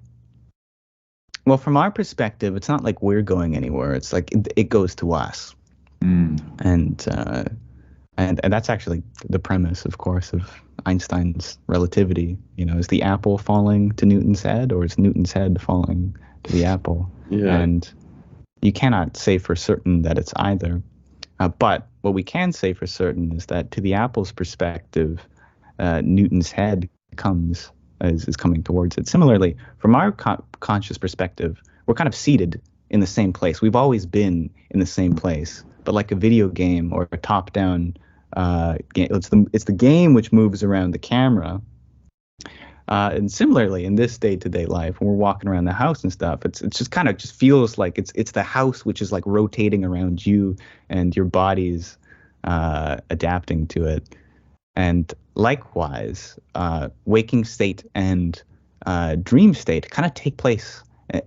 from our perspective, it's not like we're going anywhere. It's like it goes to us. And that's actually the premise, of course, of Einstein's relativity. Is the apple falling to Newton's head, or is Newton's head falling to the apple? Yeah. And you cannot say for certain that it's either. But what we can say for certain is that to the apple's perspective, Newton's head is coming towards it. Similarly, from our conscious perspective, we're kind of seated in the same place. We've always been in the same place. But like a video game or a top-down game, it's the game which moves around the camera. And similarly, in this day-to-day life, when we're walking around the house and stuff, it's just kind of just feels like it's the house which is like rotating around you, and your body's adapting to it. And likewise, waking state and dream state kind of take place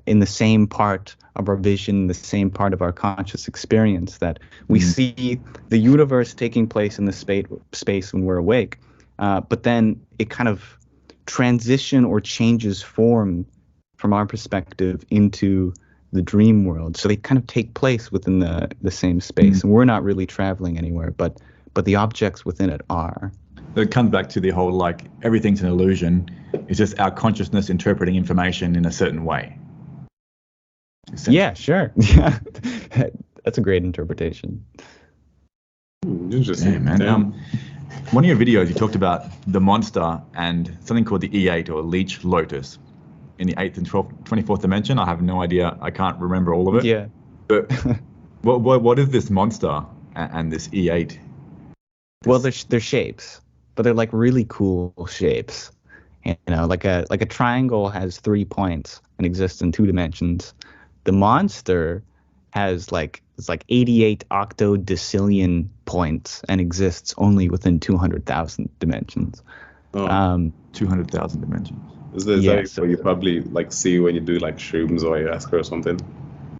in the same part of our vision, the same part of our conscious experience, that we see the universe taking place in the space when we're awake, but then it kind of transition or changes form from our perspective into the dream world. So they kind of take place within the same space, and we're not really traveling anywhere, but the objects within it are. It comes back to the whole, like, everything's an illusion. It's just our consciousness interpreting information in a certain way. Yeah, sure. Yeah, that's a great interpretation. Interesting. Yeah, man. Yeah. One of your videos, you talked about the monster and something called the E8 or Leech Lotus in the 8th and 24th dimension. I have no idea. I can't remember all of it. Yeah. But what is this monster and this E8? Well, they're shapes, but they're like really cool shapes. Like a triangle has 3 points and exists in 2 dimensions. The monster has it's like 88 octodecillion points and exists only within 200,000 dimensions. 200,000 dimensions. Is there what you probably like see when you do like shrooms or ayahuasca or something?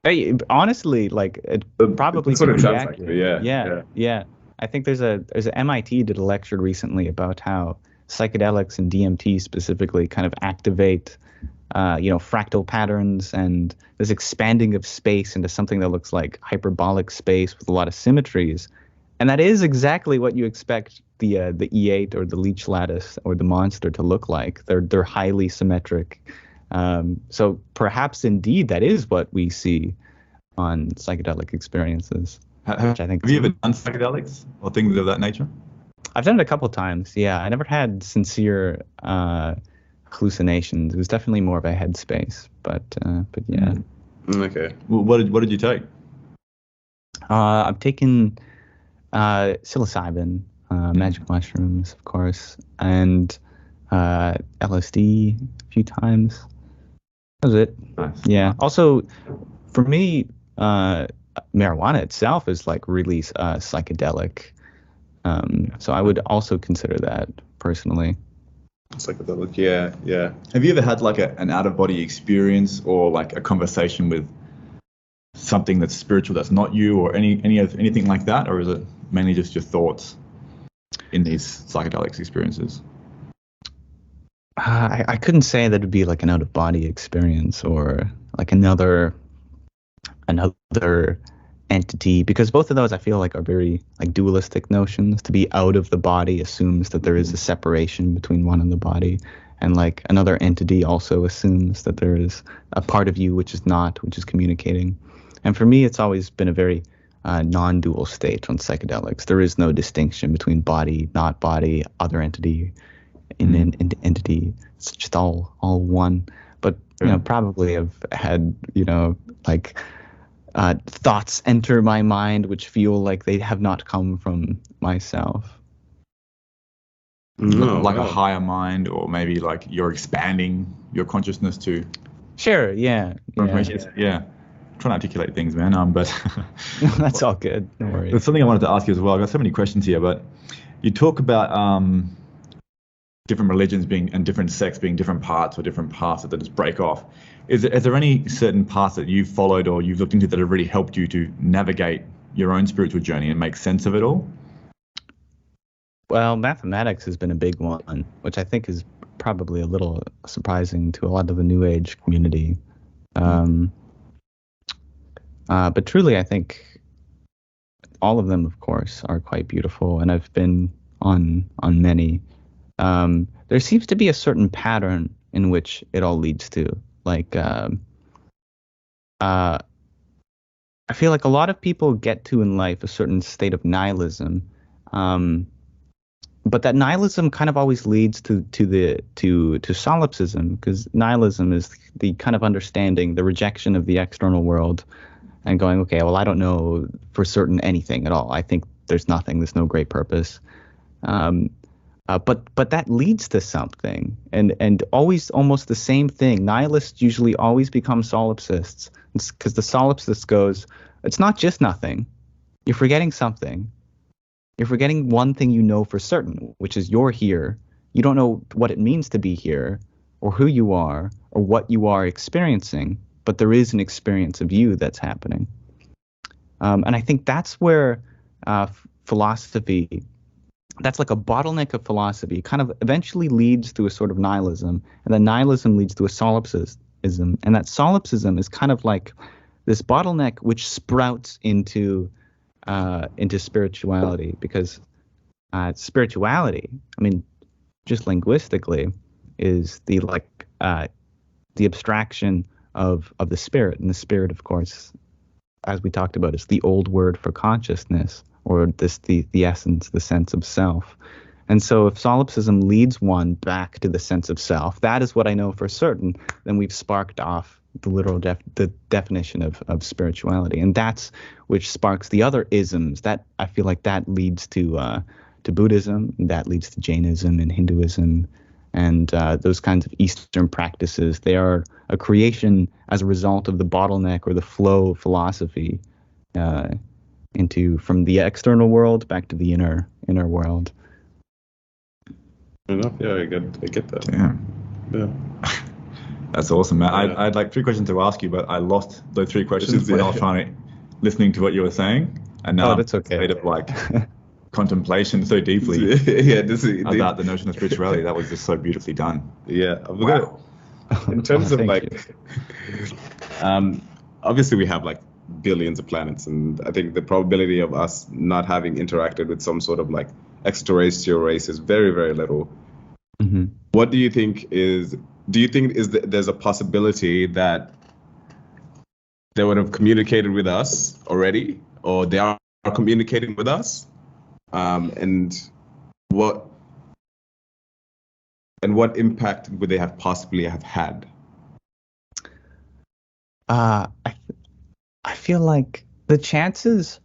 Hey, honestly, like it probably That's what it pretty sounds accurate. like. Yeah. I think there's a MIT did a lecture recently about how psychedelics and DMT specifically kind of activate fractal patterns and this expanding of space into something that looks like hyperbolic space with a lot of symmetries. And that is exactly what you expect the E8 or the Leech Lattice or the monster to look like. They're highly symmetric. So perhaps indeed that is what we see on psychedelic experiences. Which I think have you ever done psychedelics or things of that nature? I've done it a couple times. Yeah, I never had sincere hallucinations. It was definitely more of a headspace. But yeah. Okay. Well, what did you take? I've taken psilocybin, magic mushrooms, of course, and LSD a few times. That was it. Nice. Yeah. Also, for me, marijuana itself is like really psychedelic. So I would also consider that personally. Psychedelic, yeah. Have you ever had like an out-of-body experience or like a conversation with something that's spiritual that's not you, or anything like that, or is it mainly just your thoughts in these psychedelics experiences? I couldn't say that it'd be like an out-of-body experience or like another entity, because both of those I feel like are very like dualistic notions. To be out of the body assumes that there is a separation between one and the body, and like another entity also assumes that there is a part of you which is not, which is communicating. And for me, it's always been a very non-dual state on psychedelics. There is no distinction between body, not body, other entity, entity. It's just all one. But probably I've had like thoughts enter my mind which feel like they have not come from myself. Like a higher mind, or maybe like you're expanding your consciousness to. Sure. Yeah. Yeah. Trying to articulate things, man. But that's all good. No worries. There's something I wanted to ask you as well. I've got so many questions here, but you talk about different religions and different sects being different parts or different paths that just break off. Is there any certain paths that you've followed or you've looked into that have really helped you to navigate your own spiritual journey and make sense of it all? Well, mathematics has been a big one, which I think is probably a little surprising to a lot of the New Age community. But truly, I think all of them, of course, are quite beautiful, and I've been on many. There seems to be a certain pattern in which it all leads to. Like, I feel like a lot of people get to in life a certain state of nihilism, but that nihilism kind of always leads to solipsism, because nihilism is the kind of understanding, the rejection of the external world, and going, okay, well, I don't know for certain anything at all. I think there's nothing. There's no great purpose. But that leads to something, and always almost the same thing. Nihilists usually always become solipsists, because the solipsist goes, it's not just nothing. You're forgetting something. You're forgetting one thing you know for certain, which is you're here. You don't know what it means to be here, or who you are, or what you are experiencing, but there is an experience of you that's happening. And I think that's where philosophy, that's like a bottleneck of philosophy, kind of eventually leads to a sort of nihilism, and then nihilism leads to a solipsism, and that solipsism is kind of like this bottleneck which sprouts into spirituality, because spirituality, I mean, just linguistically, is the abstraction of the spirit, and the spirit, of course, as we talked about, is the old word for consciousness, or the essence, the sense of self. And so if solipsism leads one back to the sense of self, that is what I know for certain, then we've sparked off the literal the definition of spirituality. And that's which sparks the other isms. That I feel like that leads to Buddhism, that leads to Jainism and Hinduism, and those kinds of Eastern practices. They are a creation as a result of the bottleneck or the flow of philosophy from the external world back to the inner world. Enough, yeah, I get that. Yeah. That's awesome, man. Yeah. I had like 3 questions to ask you, but I lost those 3 questions when I was listening to what you were saying, and now that's okay. I'm in a state of like contemplation so deeply about the notion of spirituality. That was just so beautifully done. Yeah. Wow. In terms of like, obviously we have like billions of planets, and I think the probability of us not having interacted with some sort of like extraterrestrial race is very, very little. Mm-hmm. What do you think there's a possibility that they would have communicated with us already, or they are communicating with us? And what impact would they have possibly have had? I feel like the chances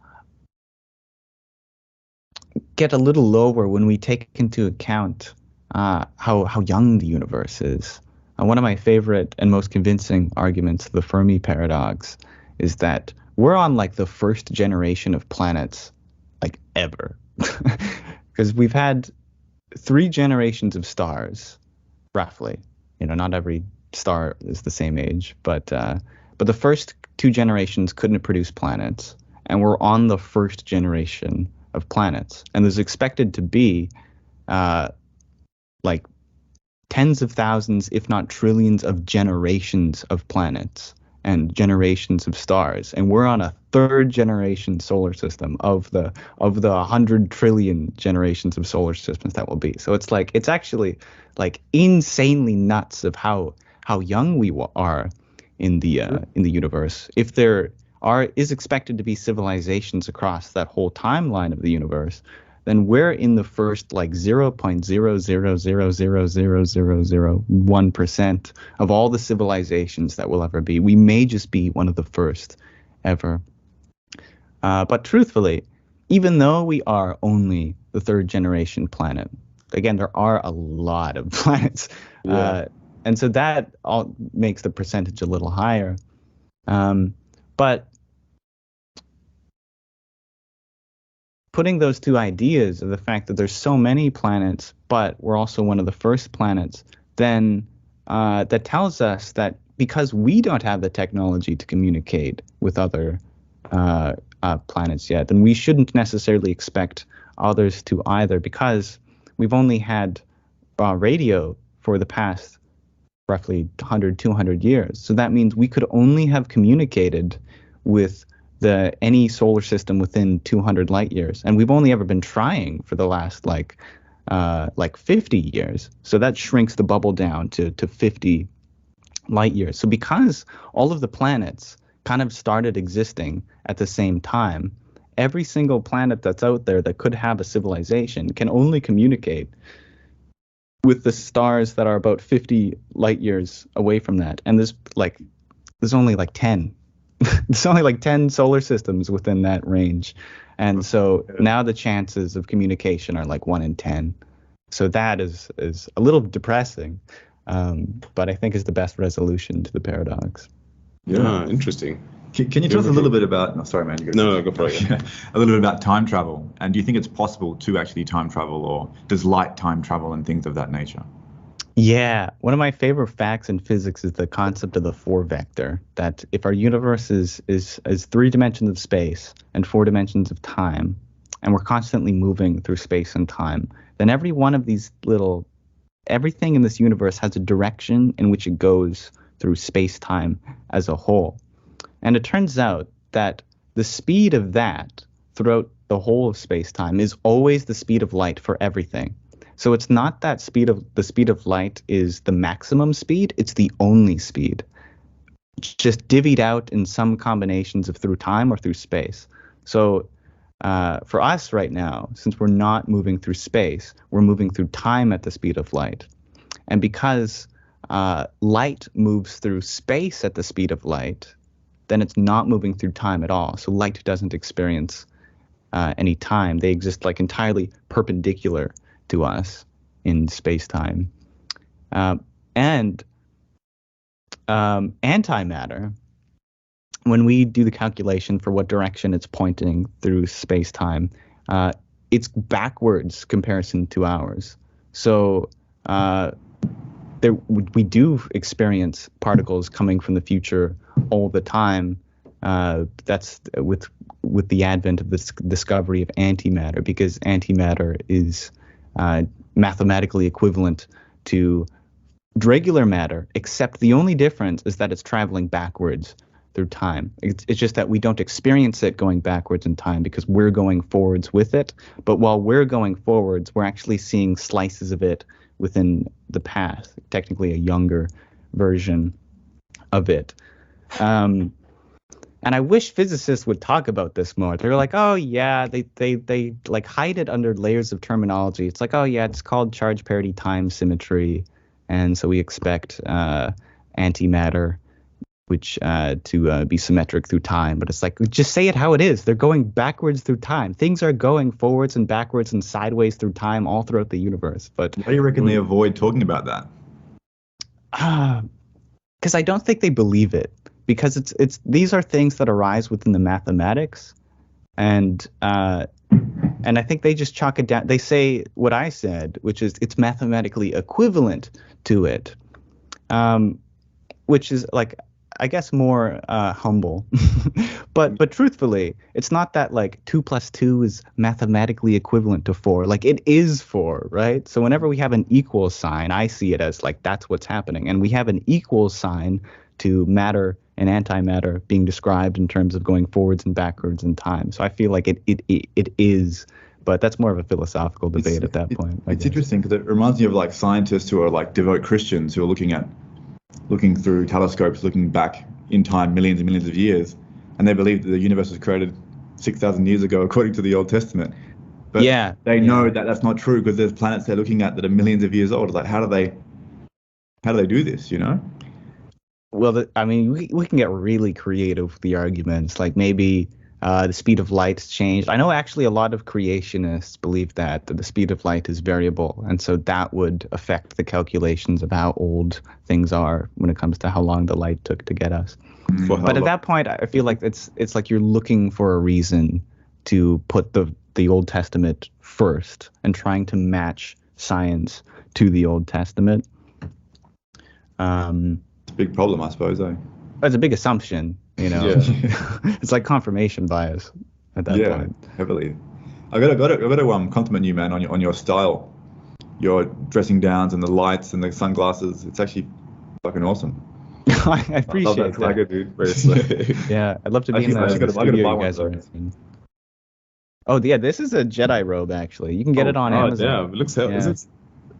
get a little lower when we take into account how young the universe is. One of my favorite and most convincing arguments of the Fermi paradox is that we're on like the first generation of planets like ever. Because we've had 3 generations of stars, roughly. Not every star is the same age, but the first 2 generations couldn't produce planets, and we're on the first generation of planets. And there's expected to be like tens of thousands, if not trillions, of generations of planets and generations of stars, and we're on a 3rd generation solar system of the 100 trillion generations of solar systems that will be. So it's actually like insanely nuts of how young we are in the universe. If there is expected to be civilizations across that whole timeline of the universe, then we're in the first like 0.000000001% of all the civilizations that will ever be. We may just be one of the first ever. But truthfully, even though we are only the 3rd generation planet, again, there are a lot of planets. Yeah. And so that all makes the percentage a little higher. But putting those 2 ideas of the fact that there's so many planets, but we're also one of the first planets, then that tells us that because we don't have the technology to communicate with other planets yet, then we shouldn't necessarily expect others to either, because we've only had radio for the past roughly 100, 200 years. So that means we could only have communicated with any solar system within 200 light years, and we've only ever been trying for the last like 50 years. So that shrinks the bubble down to 50 light years. So because all of the planets kind of started existing at the same time, every single planet that's out there that could have a civilization can only communicate with the stars that are about 50 light years away from that. And there's only like 10. There's only like 10 solar systems within that range. And so now the chances of communication are like 1 in 10. So that is a little depressing, but I think is the best resolution to the paradox. Yeah, interesting. Can you tell us a little bit about... No, sorry, man. No, go for it. Yeah. A little bit about time travel. And do you think it's possible to actually time travel, or does light time travel and things of that nature? Yeah, one of my favorite facts in physics is the concept of the 4 vector, that if our universe is 3 dimensions of space and 4 dimensions of time, and we're constantly moving through space and time, then every one of these everything in this universe has a direction in which it goes through space-time as a whole. And it turns out that the speed of that throughout the whole of space-time is always the speed of light for everything. So it's not that the speed of light is the maximum speed, it's the only speed. It's just divvied out in some combinations of through time or through space. So for us right now, since we're not moving through space, we're moving through time at the speed of light. And because light moves through space at the speed of light, then it's not moving through time at all. So light doesn't experience any time. They exist like entirely perpendicular to us in space-time. And antimatter, when we do the calculation for what direction it's pointing through space-time, it's backwards comparison to ours. So we do experience particles coming from the future all the time. That's with the advent of this discovery of antimatter, because antimatter is mathematically equivalent to regular matter, except the only difference is that it's traveling backwards through time. It's just that we don't experience it going backwards in time because we're going forwards with it. But while we're going forwards, we're actually seeing slices of it within the past, technically a younger version of it. And I wish physicists would talk about this more. They're like, oh yeah, they like hide it under layers of terminology. It's like, oh yeah, it's called charge parity time symmetry, and so we expect antimatter, which to be symmetric through time. But it's like, just say it how it is. They're going backwards through time. Things are going forwards and backwards and sideways through time all throughout the universe. But why do you reckon they avoid talking about that? Because I don't think they believe it. Because it's these are things that arise within the mathematics, and I think they just chalk it down. They say what I said, which is it's mathematically equivalent to it, which is like, I guess, more humble. but truthfully, it's not that like 2 + 2 is mathematically equivalent to 4. Like it is 4, right? So whenever we have an equal sign, I see it as like that's what's happening, and we have an equal sign to matter and antimatter being described in terms of going forwards and backwards in time. So I feel like it is, but that's more of a philosophical debate at that point. It's interesting because it reminds me of like scientists who are like devout Christians who are looking through telescopes, looking back in time millions and millions of years, and they believe that the universe was created 6,000 years ago according to the Old Testament. But they know that that's not true because there's planets they're looking at that are millions of years old. Like how do they do this, you know? Well, I mean, we can get really creative with the arguments. Like maybe the speed of light's changed. I know actually a lot of creationists believe that the speed of light is variable, and so that would affect the calculations of how old things are when it comes to how long the light took to get us. But at that point, I feel like it's like you're looking for a reason to put the Old Testament first and trying to match science to the Old Testament. Big problem, I suppose. It's a big assumption, you know. Yeah. It's like confirmation bias at that point. Yeah, heavily. I got to compliment you, man, on your style, your dressing downs and the lights and the sunglasses. It's actually fucking awesome. I appreciate love that swagger, dude. Very slick. Yeah, I'd love to be in the studio you guys are in. Oh yeah, this is a Jedi robe actually. You can get it on Amazon. Yeah, it looks Is it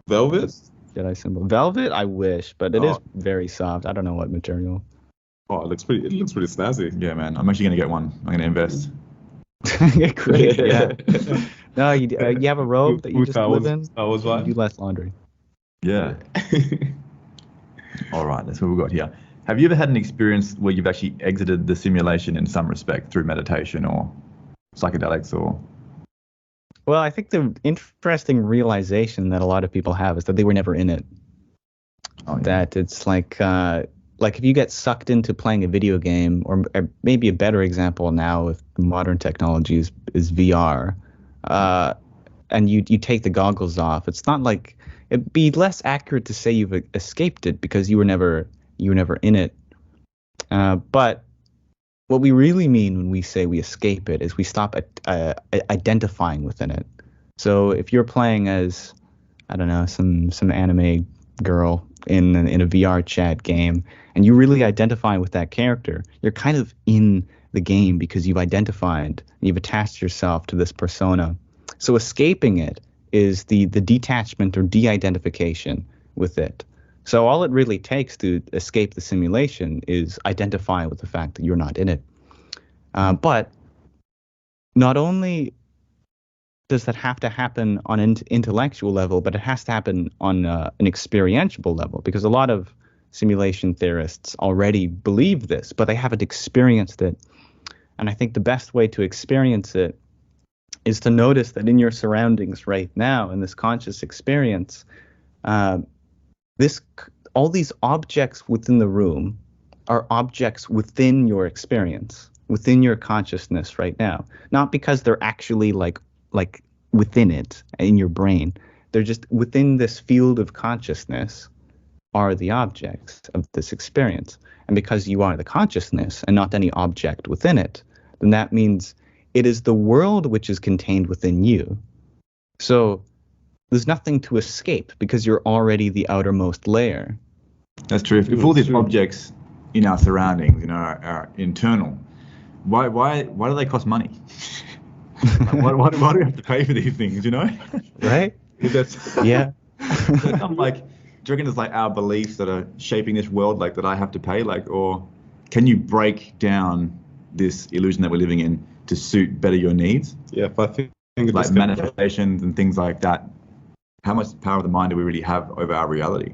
velvet? Jedi symbol. Velvet, I wish, but it is very soft. I don't know what material. Oh, it looks pretty snazzy. Yeah, man. I'm actually gonna get one. I'm gonna invest. Great. Yeah. No, you have a robe that you just live in. You do less laundry. Yeah. All right, that's what we've got here. Have you ever had an experience where you've actually exited the simulation in some respect through meditation or psychedelics or? Well, I think the interesting realization that a lot of people have is that they were never in it. Oh, yeah. That it's like if you get sucked into playing a video game, or maybe a better example now with modern technologies is VR, and you take the goggles off. It's not like it'd be less accurate to say you've escaped it because you were never in it. But what we really mean when we say we escape it is we stop identifying within it. So if you're playing as, I don't know, some anime girl in a VR chat game, and you really identify with that character, you're kind of in the game because you've identified, you've attached yourself to this persona. So escaping it is the detachment or de-identification with it. So all it really takes to escape the simulation is identify with the fact that you're not in it. But not only does that have to happen on an intellectual level, but it has to happen on an experiential level, because a lot of simulation theorists already believe this, but they haven't experienced it. And I think the best way to experience it is to notice that in your surroundings right now, in this conscious experience, all these objects within the room are objects within your experience, within your consciousness right now. Not because they're actually like within it, in your brain. They're just within this field of consciousness are the objects of this experience. And because you are the consciousness and not any object within it, then that means it is the world which is contained within you. So there's nothing to escape because you're already the outermost layer. That's true. If all these objects in our surroundings, are internal, why do they cost money? why do we have to pay for these things, Right? Yeah. I'm like, do you reckon it's like our beliefs that are shaping this world, like that I have to pay, or can you break down this illusion that we're living in to suit better your needs? Yeah, if I think Like manifestations and things like that. How much power of the mind do we really have over our reality?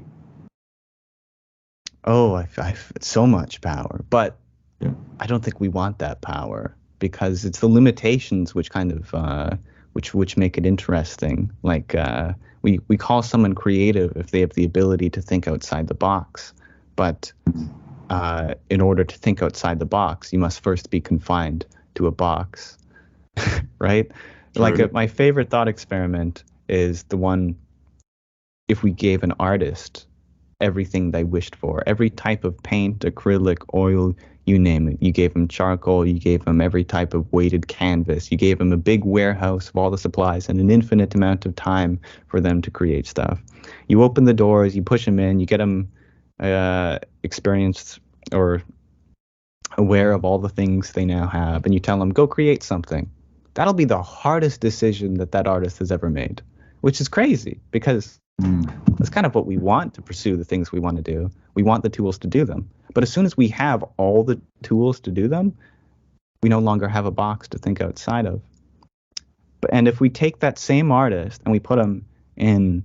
Oh, I've so much power, but Yeah. I don't think we want that power because it's the limitations which kind of which make it interesting. Like we call someone creative if they have the ability to think outside the box, but in order to think outside the box, you must first be confined to a box, right? True. Like my favorite thought experiment is the one if we gave an artist everything they wished for, every type of paint, acrylic, oil, you name it. You gave them charcoal, you gave them every type of weighted canvas, you gave them a big warehouse of all the supplies and an infinite amount of time for them to create stuff. You open the doors, you push them in, you get them experienced or aware of all the things they now have, and you tell them, go create something. That'll be the hardest decision that artist has ever made, which is crazy because that's kind of what we want to pursue, the things we want to do. We want the tools to do them. But as soon as we have all the tools to do them, we no longer have a box to think outside of. And if we take that same artist and we put him in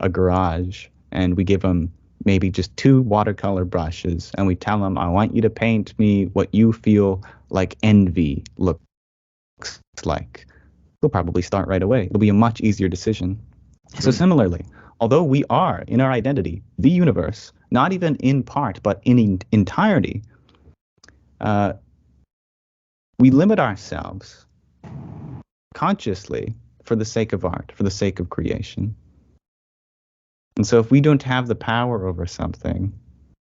a garage and we give him maybe just 2 watercolor brushes and we tell him, I want you to paint me what you feel like envy looks like, he'll probably start right away. It'll be a much easier decision. So similarly, although we are in our identity, the universe, not even in part, but in entirety, we limit ourselves consciously for the sake of art, for the sake of creation. And so if we don't have the power over something,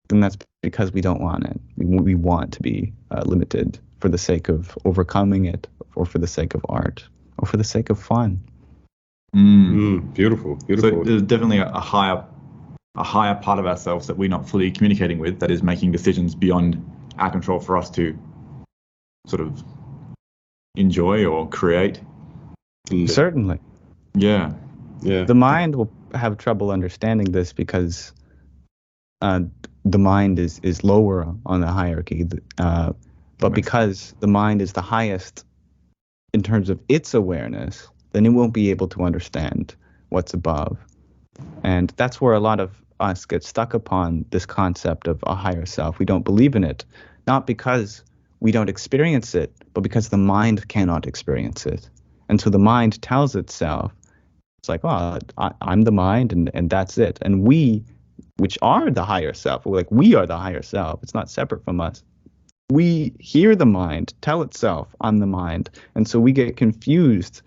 then that's because we don't want it. We want to be limited for the sake of overcoming it, or for the sake of art, or for the sake of fun. Beautiful. So there's definitely a higher part of ourselves that we're not fully communicating with, that is making decisions beyond our control for us to sort of enjoy or create. Certainly. Yeah. The mind will have trouble understanding this because the mind is lower on the hierarchy. But because the mind is the highest in terms of its awareness, then it won't be able to understand what's above. And that's where a lot of us get stuck upon this concept of a higher self. We don't believe in it, not because we don't experience it, but because the mind cannot experience it. And so the mind tells itself, it's like, oh, I'm the mind and that's it. And we, which are the higher self, we are the higher self. It's not separate from us. We hear the mind tell itself, I'm the mind. And so we get confused.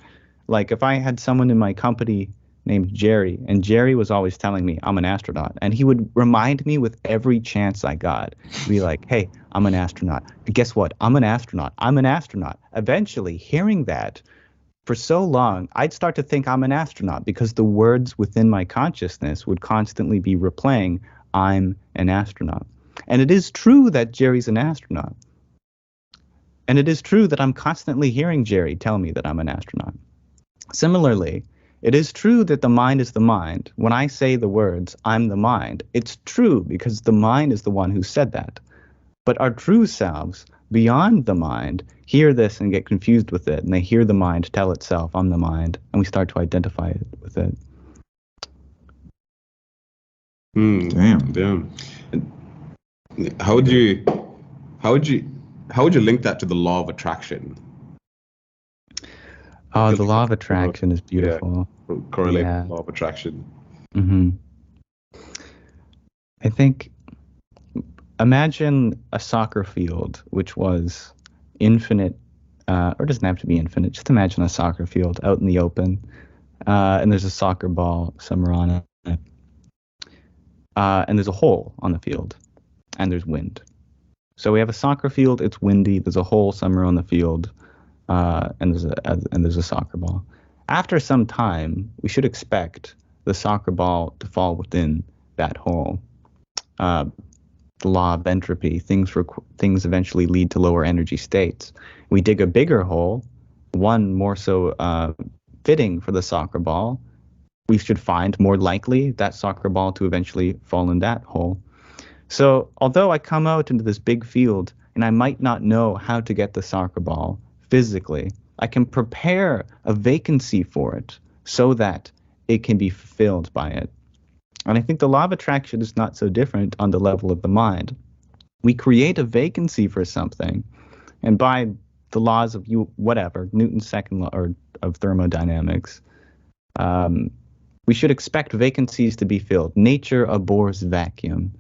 Like if I had someone in my company named Jerry, and Jerry was always telling me I'm an astronaut, and he would remind me with every chance I got, be like, hey, I'm an astronaut. Guess what? I'm an astronaut. I'm an astronaut. Eventually, hearing that for so long, I'd start to think I'm an astronaut because the words within my consciousness would constantly be replaying, I'm an astronaut. And it is true that Jerry's an astronaut. And it is true that I'm constantly hearing Jerry tell me that I'm an astronaut. Similarly, it is true that the mind is the mind. When I say the words, I'm the mind, it's true because the mind is the one who said that. But our true selves, beyond the mind, hear this and get confused with it. And they hear the mind tell itself, I'm the mind. And we start to identify it with it. Damn. How would you link that to the law of attraction? Oh, the law of attraction is beautiful. Yeah, correlate with the law of attraction. Mm-hmm. I think, imagine a soccer field which was infinite, or it doesn't have to be infinite. Just imagine a soccer field out in the open, and there's a soccer ball somewhere on it, and there's a hole on the field, and there's wind. So we have a soccer field. It's windy. There's a hole somewhere on the field. And there's a soccer ball. After some time, we should expect the soccer ball to fall within that hole. The law of entropy, things eventually lead to lower energy states. We dig a bigger hole, one more so fitting for the soccer ball. We should find more likely that soccer ball to eventually fall in that hole. So although I come out into this big field and I might not know how to get the soccer ball physically, I can prepare a vacancy for it so that it can be fulfilled by it. And I think the law of attraction is not so different on the level of the mind. We create a vacancy for something, and by the laws of Newton's second law of thermodynamics, we should expect vacancies to be filled. Nature abhors vacuum.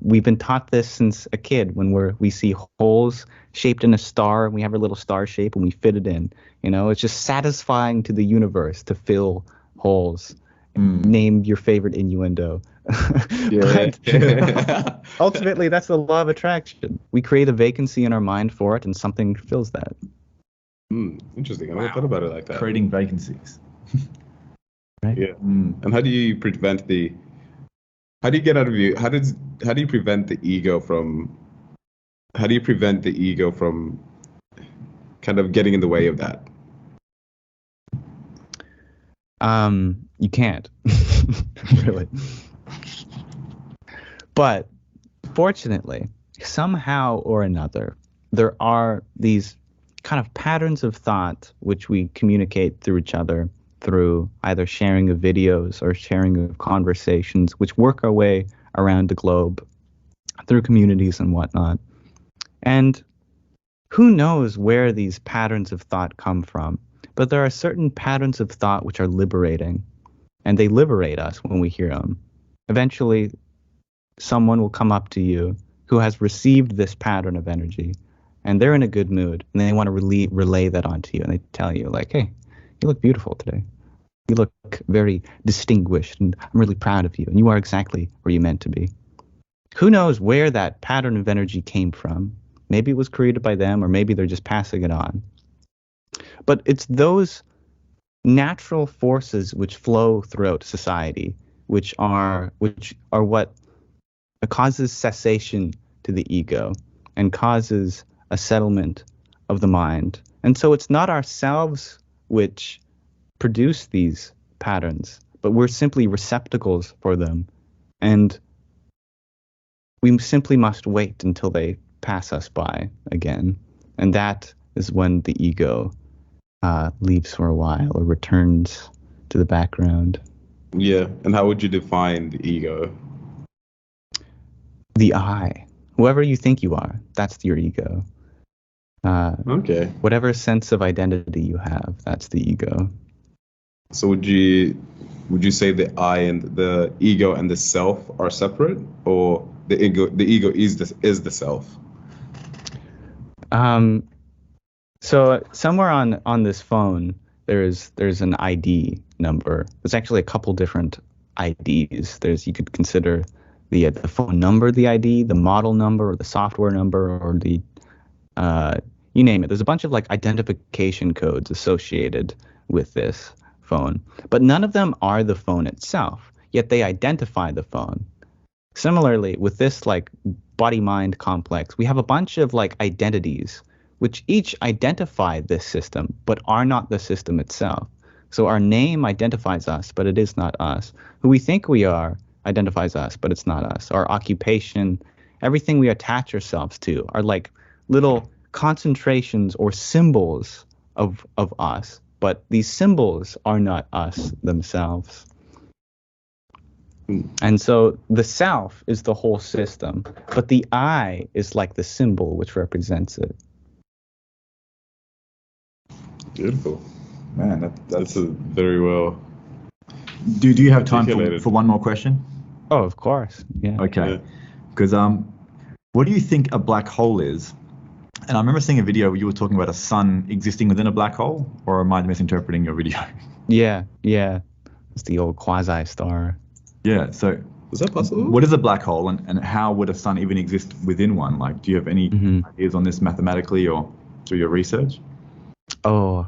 We've been taught this since a kid when we see holes shaped in a star, and we have our little star shape and we fit it in. It's just satisfying to the universe to fill holes. Name your favorite innuendo. But ultimately, that's the law of attraction. We create a vacancy in our mind for it, and something fills that. Interesting. I never thought about it like that. Creating vacancies. Right? Yeah. And how do you prevent the ego from kind of getting in the way of that? You can't. Really. But fortunately, somehow or another, there are these kind of patterns of thought which we communicate through each other through either sharing of videos or sharing of conversations, which work our way around the globe through communities and whatnot. And who knows where these patterns of thought come from? But there are certain patterns of thought which are liberating, and they liberate us when we hear them. Eventually, someone will come up to you who has received this pattern of energy, and they're in a good mood, and they want to relay that onto you, and they tell you, like, hey, you look beautiful today. You look very distinguished, and I'm really proud of you, and you are exactly where you meant to be. Who knows where that pattern of energy came from? Maybe it was created by them, or maybe they're just passing it on. But it's those natural forces which flow throughout society, which are what causes cessation to the ego and causes a settlement of the mind. And so it's not ourselves which produce these patterns, but we're simply receptacles for them. And we simply must wait until they pass us by again. And that is when the ego leaves for a while or returns to the background. Yeah. And how would you define the ego? The I. Whoever you think you are, that's your ego. Okay. Whatever sense of identity you have, that's the ego. So would you say the I and the ego and the self are separate, or the ego is the self? So somewhere on this phone, there's an ID number. There's actually a couple different IDs. You could consider the phone number, the ID, the model number, or the software number, or the you name it. There's a bunch of like identification codes associated with this phone, but none of them are the phone itself. Yet they identify the phone. Similarly, with this like body-mind complex, we have a bunch of like identities which each identify this system, but are not the system itself. So our name identifies us, but it is not us. Who we think we are identifies us, but it's not us. Our occupation, everything we attach ourselves to are like little concentrations or symbols of us, but these symbols are not us themselves. And so the self is the whole system, but the I is like the symbol which represents it. Beautiful. Man, that's a very well. Do you have time for one more question? Oh, of course. Yeah. Okay. Because what do you think a black hole is? And I remember seeing a video where you were talking about a sun existing within a black hole, or am I misinterpreting your video? Yeah. It's the old quasi-star. Yeah. So is that possible? What is a black hole, and how would a sun even exist within one? Like, do you have any ideas on this mathematically or through your research? There's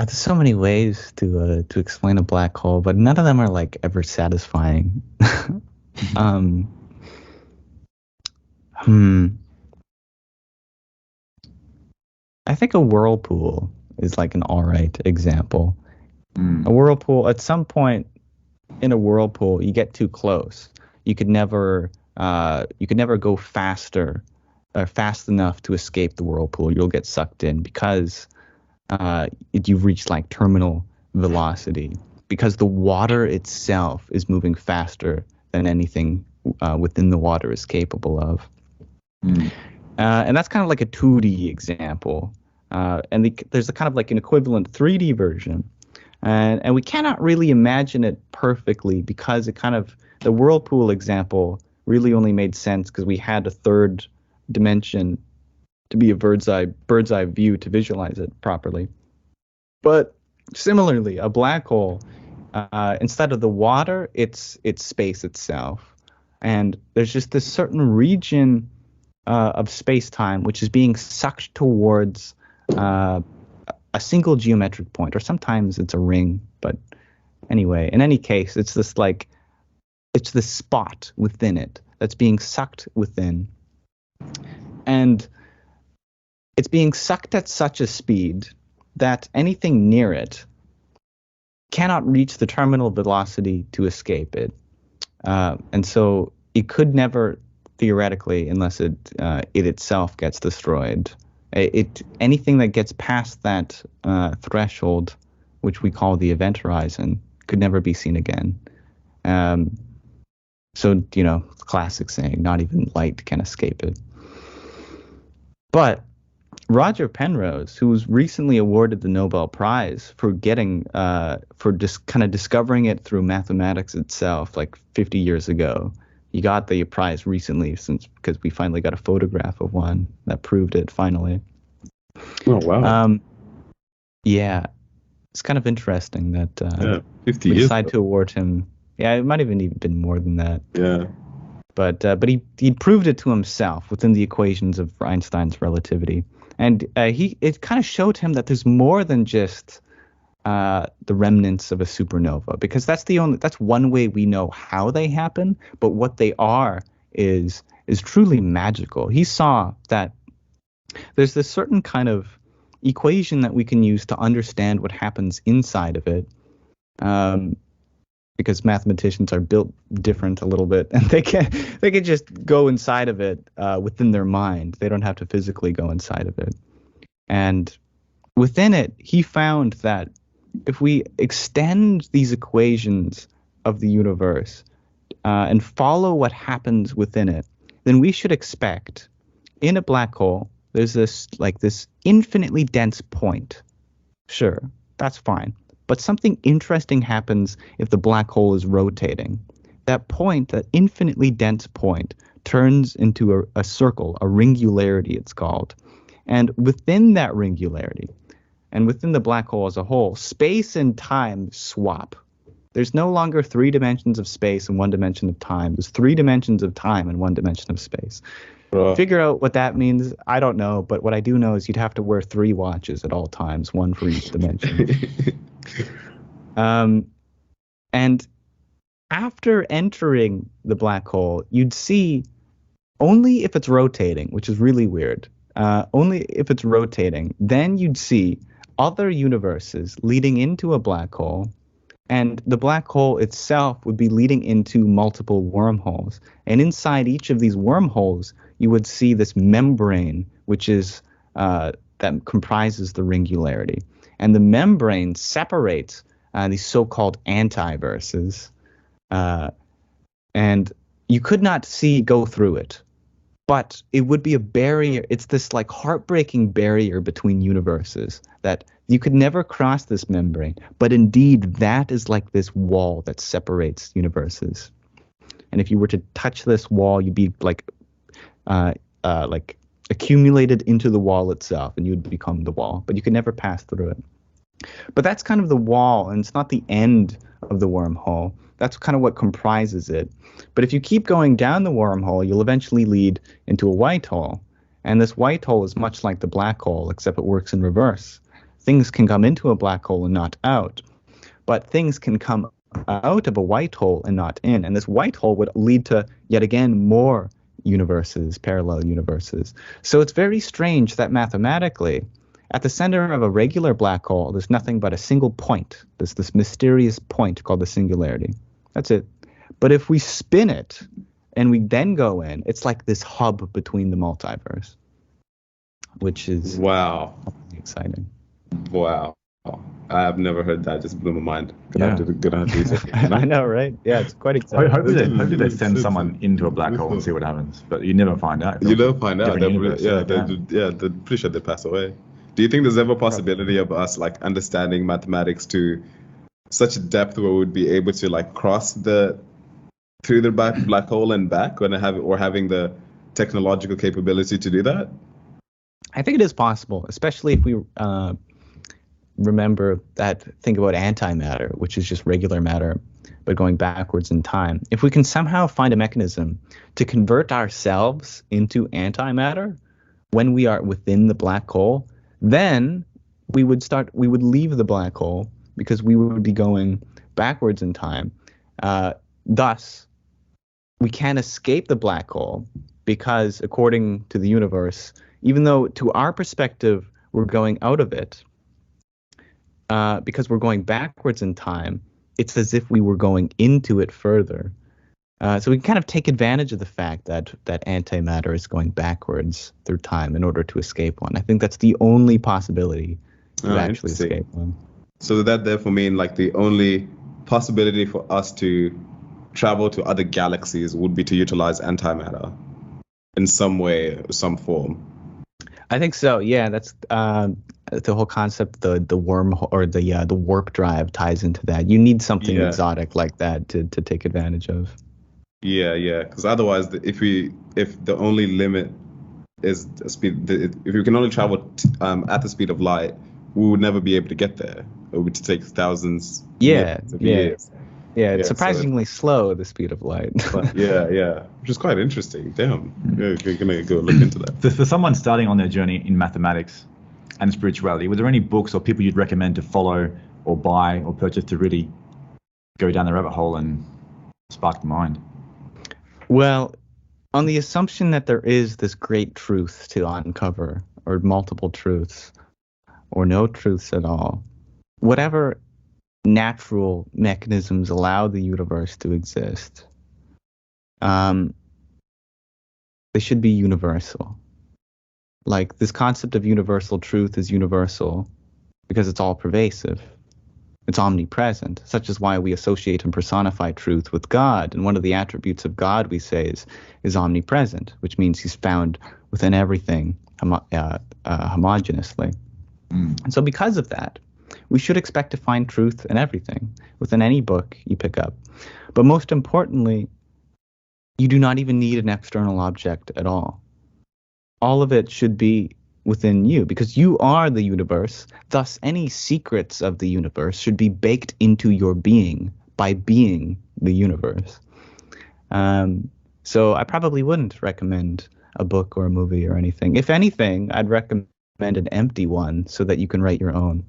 so many ways to explain a black hole, but none of them are like ever satisfying. I think a whirlpool is like an all right example. A whirlpool, at some point in a whirlpool, you get too close. You could never go faster or fast enough to escape the whirlpool. You'll get sucked in because you've reached like terminal velocity, because the water itself is moving faster than anything within the water is capable of. And that's kind of like a 2D example. There's a kind of like an equivalent 3D version. And we cannot really imagine it perfectly because the whirlpool example really only made sense because we had a third dimension to be a bird's eye view to visualize it properly. But similarly, a black hole, instead of the water, it's space itself. And there's just this certain region of space-time which is being sucked towards a single geometric point, or sometimes it's a ring. But anyway, in any case, it's this spot within it that's being sucked within. And it's being sucked at such a speed that anything near it cannot reach the terminal velocity to escape it. And so it could never, theoretically, unless it itself gets destroyed, anything that gets past that threshold, which we call the event horizon, could never be seen again. So, classic saying, not even light can escape it. But Roger Penrose, who was recently awarded the Nobel Prize for just kind of discovering it through mathematics itself, like 50 years ago. He got the prize recently because we finally got a photograph of one that proved it finally. Oh, wow. Yeah, it's kind of interesting that 50 we years decided to award him. Yeah, it might have even been more than that. Yeah. But he proved it to himself within the equations of Einstein's relativity. And it kind of showed him that there's more than just the remnants of a supernova, because that's one way we know how they happen, but what they are is truly magical. He saw that there's this certain kind of equation that we can use to understand what happens inside of it, because mathematicians are built different a little bit, and they can just go inside of it within their mind. They don't have to physically go inside of it. And within it, he found that if we extend these equations of the universe and follow what happens within it, then we should expect in a black hole, there's this infinitely dense point. Sure, that's fine. But something interesting happens if the black hole is rotating. That point, that infinitely dense point, turns into a circle, a ringularity it's called. And within that ringularity, and within the black hole as a whole, space and time swap. There's no longer 3 dimensions of space and 1 dimension of time. There's 3 dimensions of time and 1 dimension of space. Figure out what that means. I don't know, but what I do know is you'd have to wear 3 watches at all times, 1 for each dimension. And after entering the black hole, you'd see only if it's rotating, which is really weird. Only if it's rotating, then you'd see other universes leading into a black hole, and the black hole itself would be leading into multiple wormholes. And inside each of these wormholes, you would see this membrane, which is that comprises the ringularity. And the membrane separates these so-called antiverses, and you could not go through it. But it would be a barrier. It's this like heartbreaking barrier between universes that you could never cross this membrane. But indeed, that is like this wall that separates universes. And if you were to touch this wall, you'd be like accumulated into the wall itself, and you would become the wall. But you could never pass through it. But that's kind of the wall, and it's not the end of the wormhole. That's kind of what comprises it. But if you keep going down the wormhole, you'll eventually lead into a white hole. And this white hole is much like the black hole, except it works in reverse. Things can come into a black hole and not out. But things can come out of a white hole and not in. And this white hole would lead to, yet again, more universes, parallel universes. So it's very strange that mathematically, at the center of a regular black hole, there's nothing but a single point. There's this mysterious point called the singularity. That's it. But if we spin it and we then go in. It's like this hub between the multiverse, which is exciting. Wow. I have never heard that. Just blew my mind. Yeah. Gonna have to I know, right? Yeah, it's quite exciting. Hopefully they send someone into a black hole and see what happens, but you never find out. You never find out. Universe, They're pretty sure they pass away. Do you think there's ever a possibility of us like understanding mathematics to such a depth where we'd be able to like cross through the black hole and back, having the technological capability to do that? I think it is possible, especially if we think about antimatter, which is just regular matter, but going backwards in time. If we can somehow find a mechanism to convert ourselves into antimatter when we are within the black hole, then we would leave the black hole because we would be going backwards in time. Thus, we can't escape the black hole because, according to the universe, even though to our perspective we're going out of it, because we're going backwards in time, it's as if we were going into it further. So we can kind of take advantage of the fact that antimatter is going backwards through time in order to escape one. I think that's the only possibility to actually escape one. So that therefore mean like the only possibility for us to travel to other galaxies would be to utilize antimatter in some way, some form. I think so. Yeah, that's the whole concept. The wormhole or the warp drive ties into that. You need something exotic like that to take advantage of. Yeah. Because otherwise, if the only limit is the speed, if we can only travel at the speed of light, we would never be able to get there. It would take thousands. Of years. Yeah, it's surprisingly slow, the speed of light. Yeah, which is quite interesting. Damn, you're gonna go look into that. For someone starting on their journey in mathematics and spirituality, were there any books or people you'd recommend to follow or buy or purchase to really go down the rabbit hole and spark the mind? Well, on the assumption that there is this great truth to uncover, or multiple truths, or no truths at all, whatever natural mechanisms allow the universe to exist, they should be universal. Like, this concept of universal truth is universal because it's all pervasive. It's omnipresent, such as why we associate and personify truth with God. And one of the attributes of God, we say, is omnipresent, which means he's found within everything homogeneously. And so because of that, we should expect to find truth in everything, within any book you pick up. But most importantly, you do not even need an external object at all. All of it should be within you, because you are the universe. Thus, any secrets of the universe should be baked into your being by being the universe. So I probably wouldn't recommend a book or a movie or anything. If anything, I'd recommend an empty one so that you can write your own.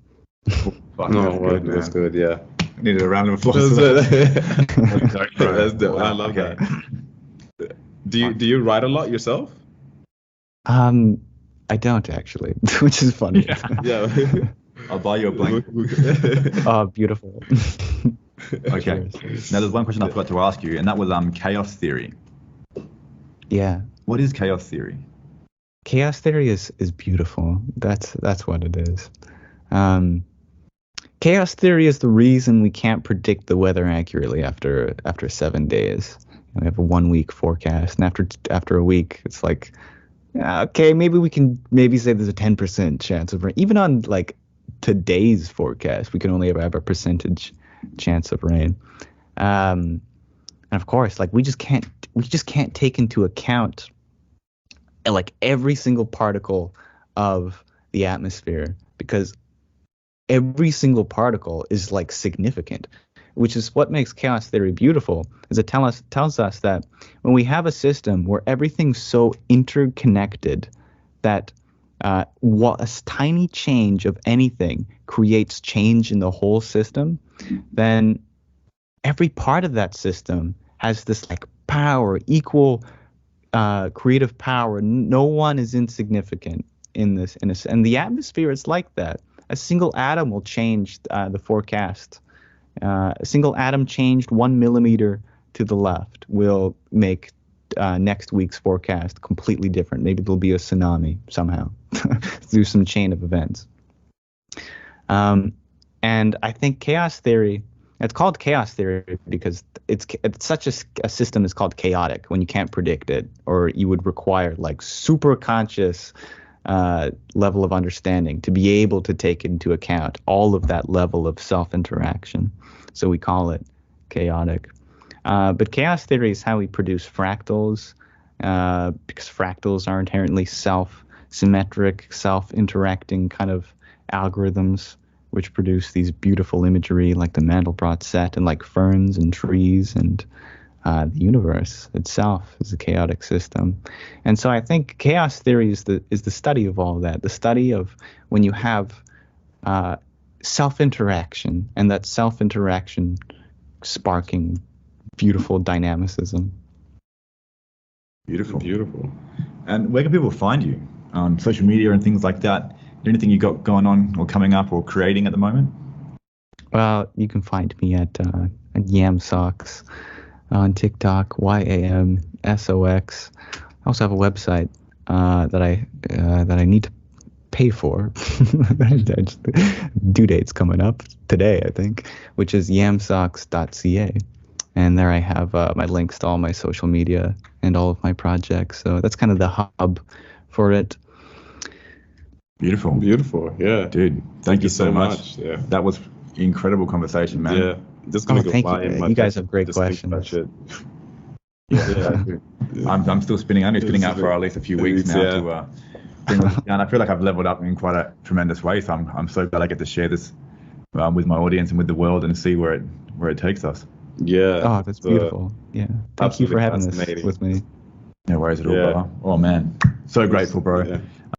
That's good, yeah. Needed a round of applause. That's dope. I love that. Do you write a lot yourself? I don't actually, which is funny. Yeah. I'll buy you a blank. Oh, beautiful. Okay. Now there's one question I forgot to ask you, and that was chaos theory. Yeah. What is chaos theory? Chaos theory is beautiful. That's what it is. Chaos theory is the reason we can't predict the weather accurately after 7 days. We have a 1 week forecast, and after a week, it's like, okay, maybe we can say there's a 10% chance of rain. Even on like today's forecast, we can only have a percentage chance of rain. And of course, like we just can't take into account like every single particle of the atmosphere, because every single particle is like significant, which is what makes chaos theory beautiful. Is it tells us that when we have a system where everything's so interconnected that a tiny change of anything creates change in the whole system, then every part of that system has this like power, equal creative power. No one is insignificant in this, and the atmosphere is like that. A single atom will change the forecast. A single atom changed 1 millimeter to the left will make next week's forecast completely different. Maybe there'll be a tsunami somehow through some chain of events. And I think chaos theory, it's called chaos theory because it's such a system is called chaotic when you can't predict it, or you would require like super conscious level of understanding to be able to take into account all of that level of self-interaction. So we call it chaotic. But chaos theory is how we produce fractals, because fractals are inherently self-symmetric, self-interacting kind of algorithms, which produce these beautiful imagery like the Mandelbrot set and like ferns and trees, and the universe itself is a chaotic system. And so I think chaos theory is the study of all that, the study of when you have self-interaction, and that self-interaction sparking beautiful dynamicism. Beautiful. And where can people find you? On social media and things like that? Anything you got going on or coming up or creating at the moment? Well, you can find me at Yamsox on TikTok, YAMSOX. I also have a website that I need to pay for. Due date's coming up today, I think, which is yamsox.ca. And there I have my links to all my social media and all of my projects. So that's kind of the hub for it. Beautiful, yeah, dude. Thank you so much. Yeah, that was incredible conversation, man. Yeah, just gonna go thank fly you. in my You guys have great questions. Yeah. I'm still spinning. I'm spinning out for at least a few weeks now to bring this down. I feel like I've leveled up in quite a tremendous way. So I'm so glad I get to share this with my audience and with the world and see where it takes us. Yeah. Oh, that's beautiful. Yeah. Thank you for having this with me. No worries at all, brother. Oh man, so grateful, bro. Yeah.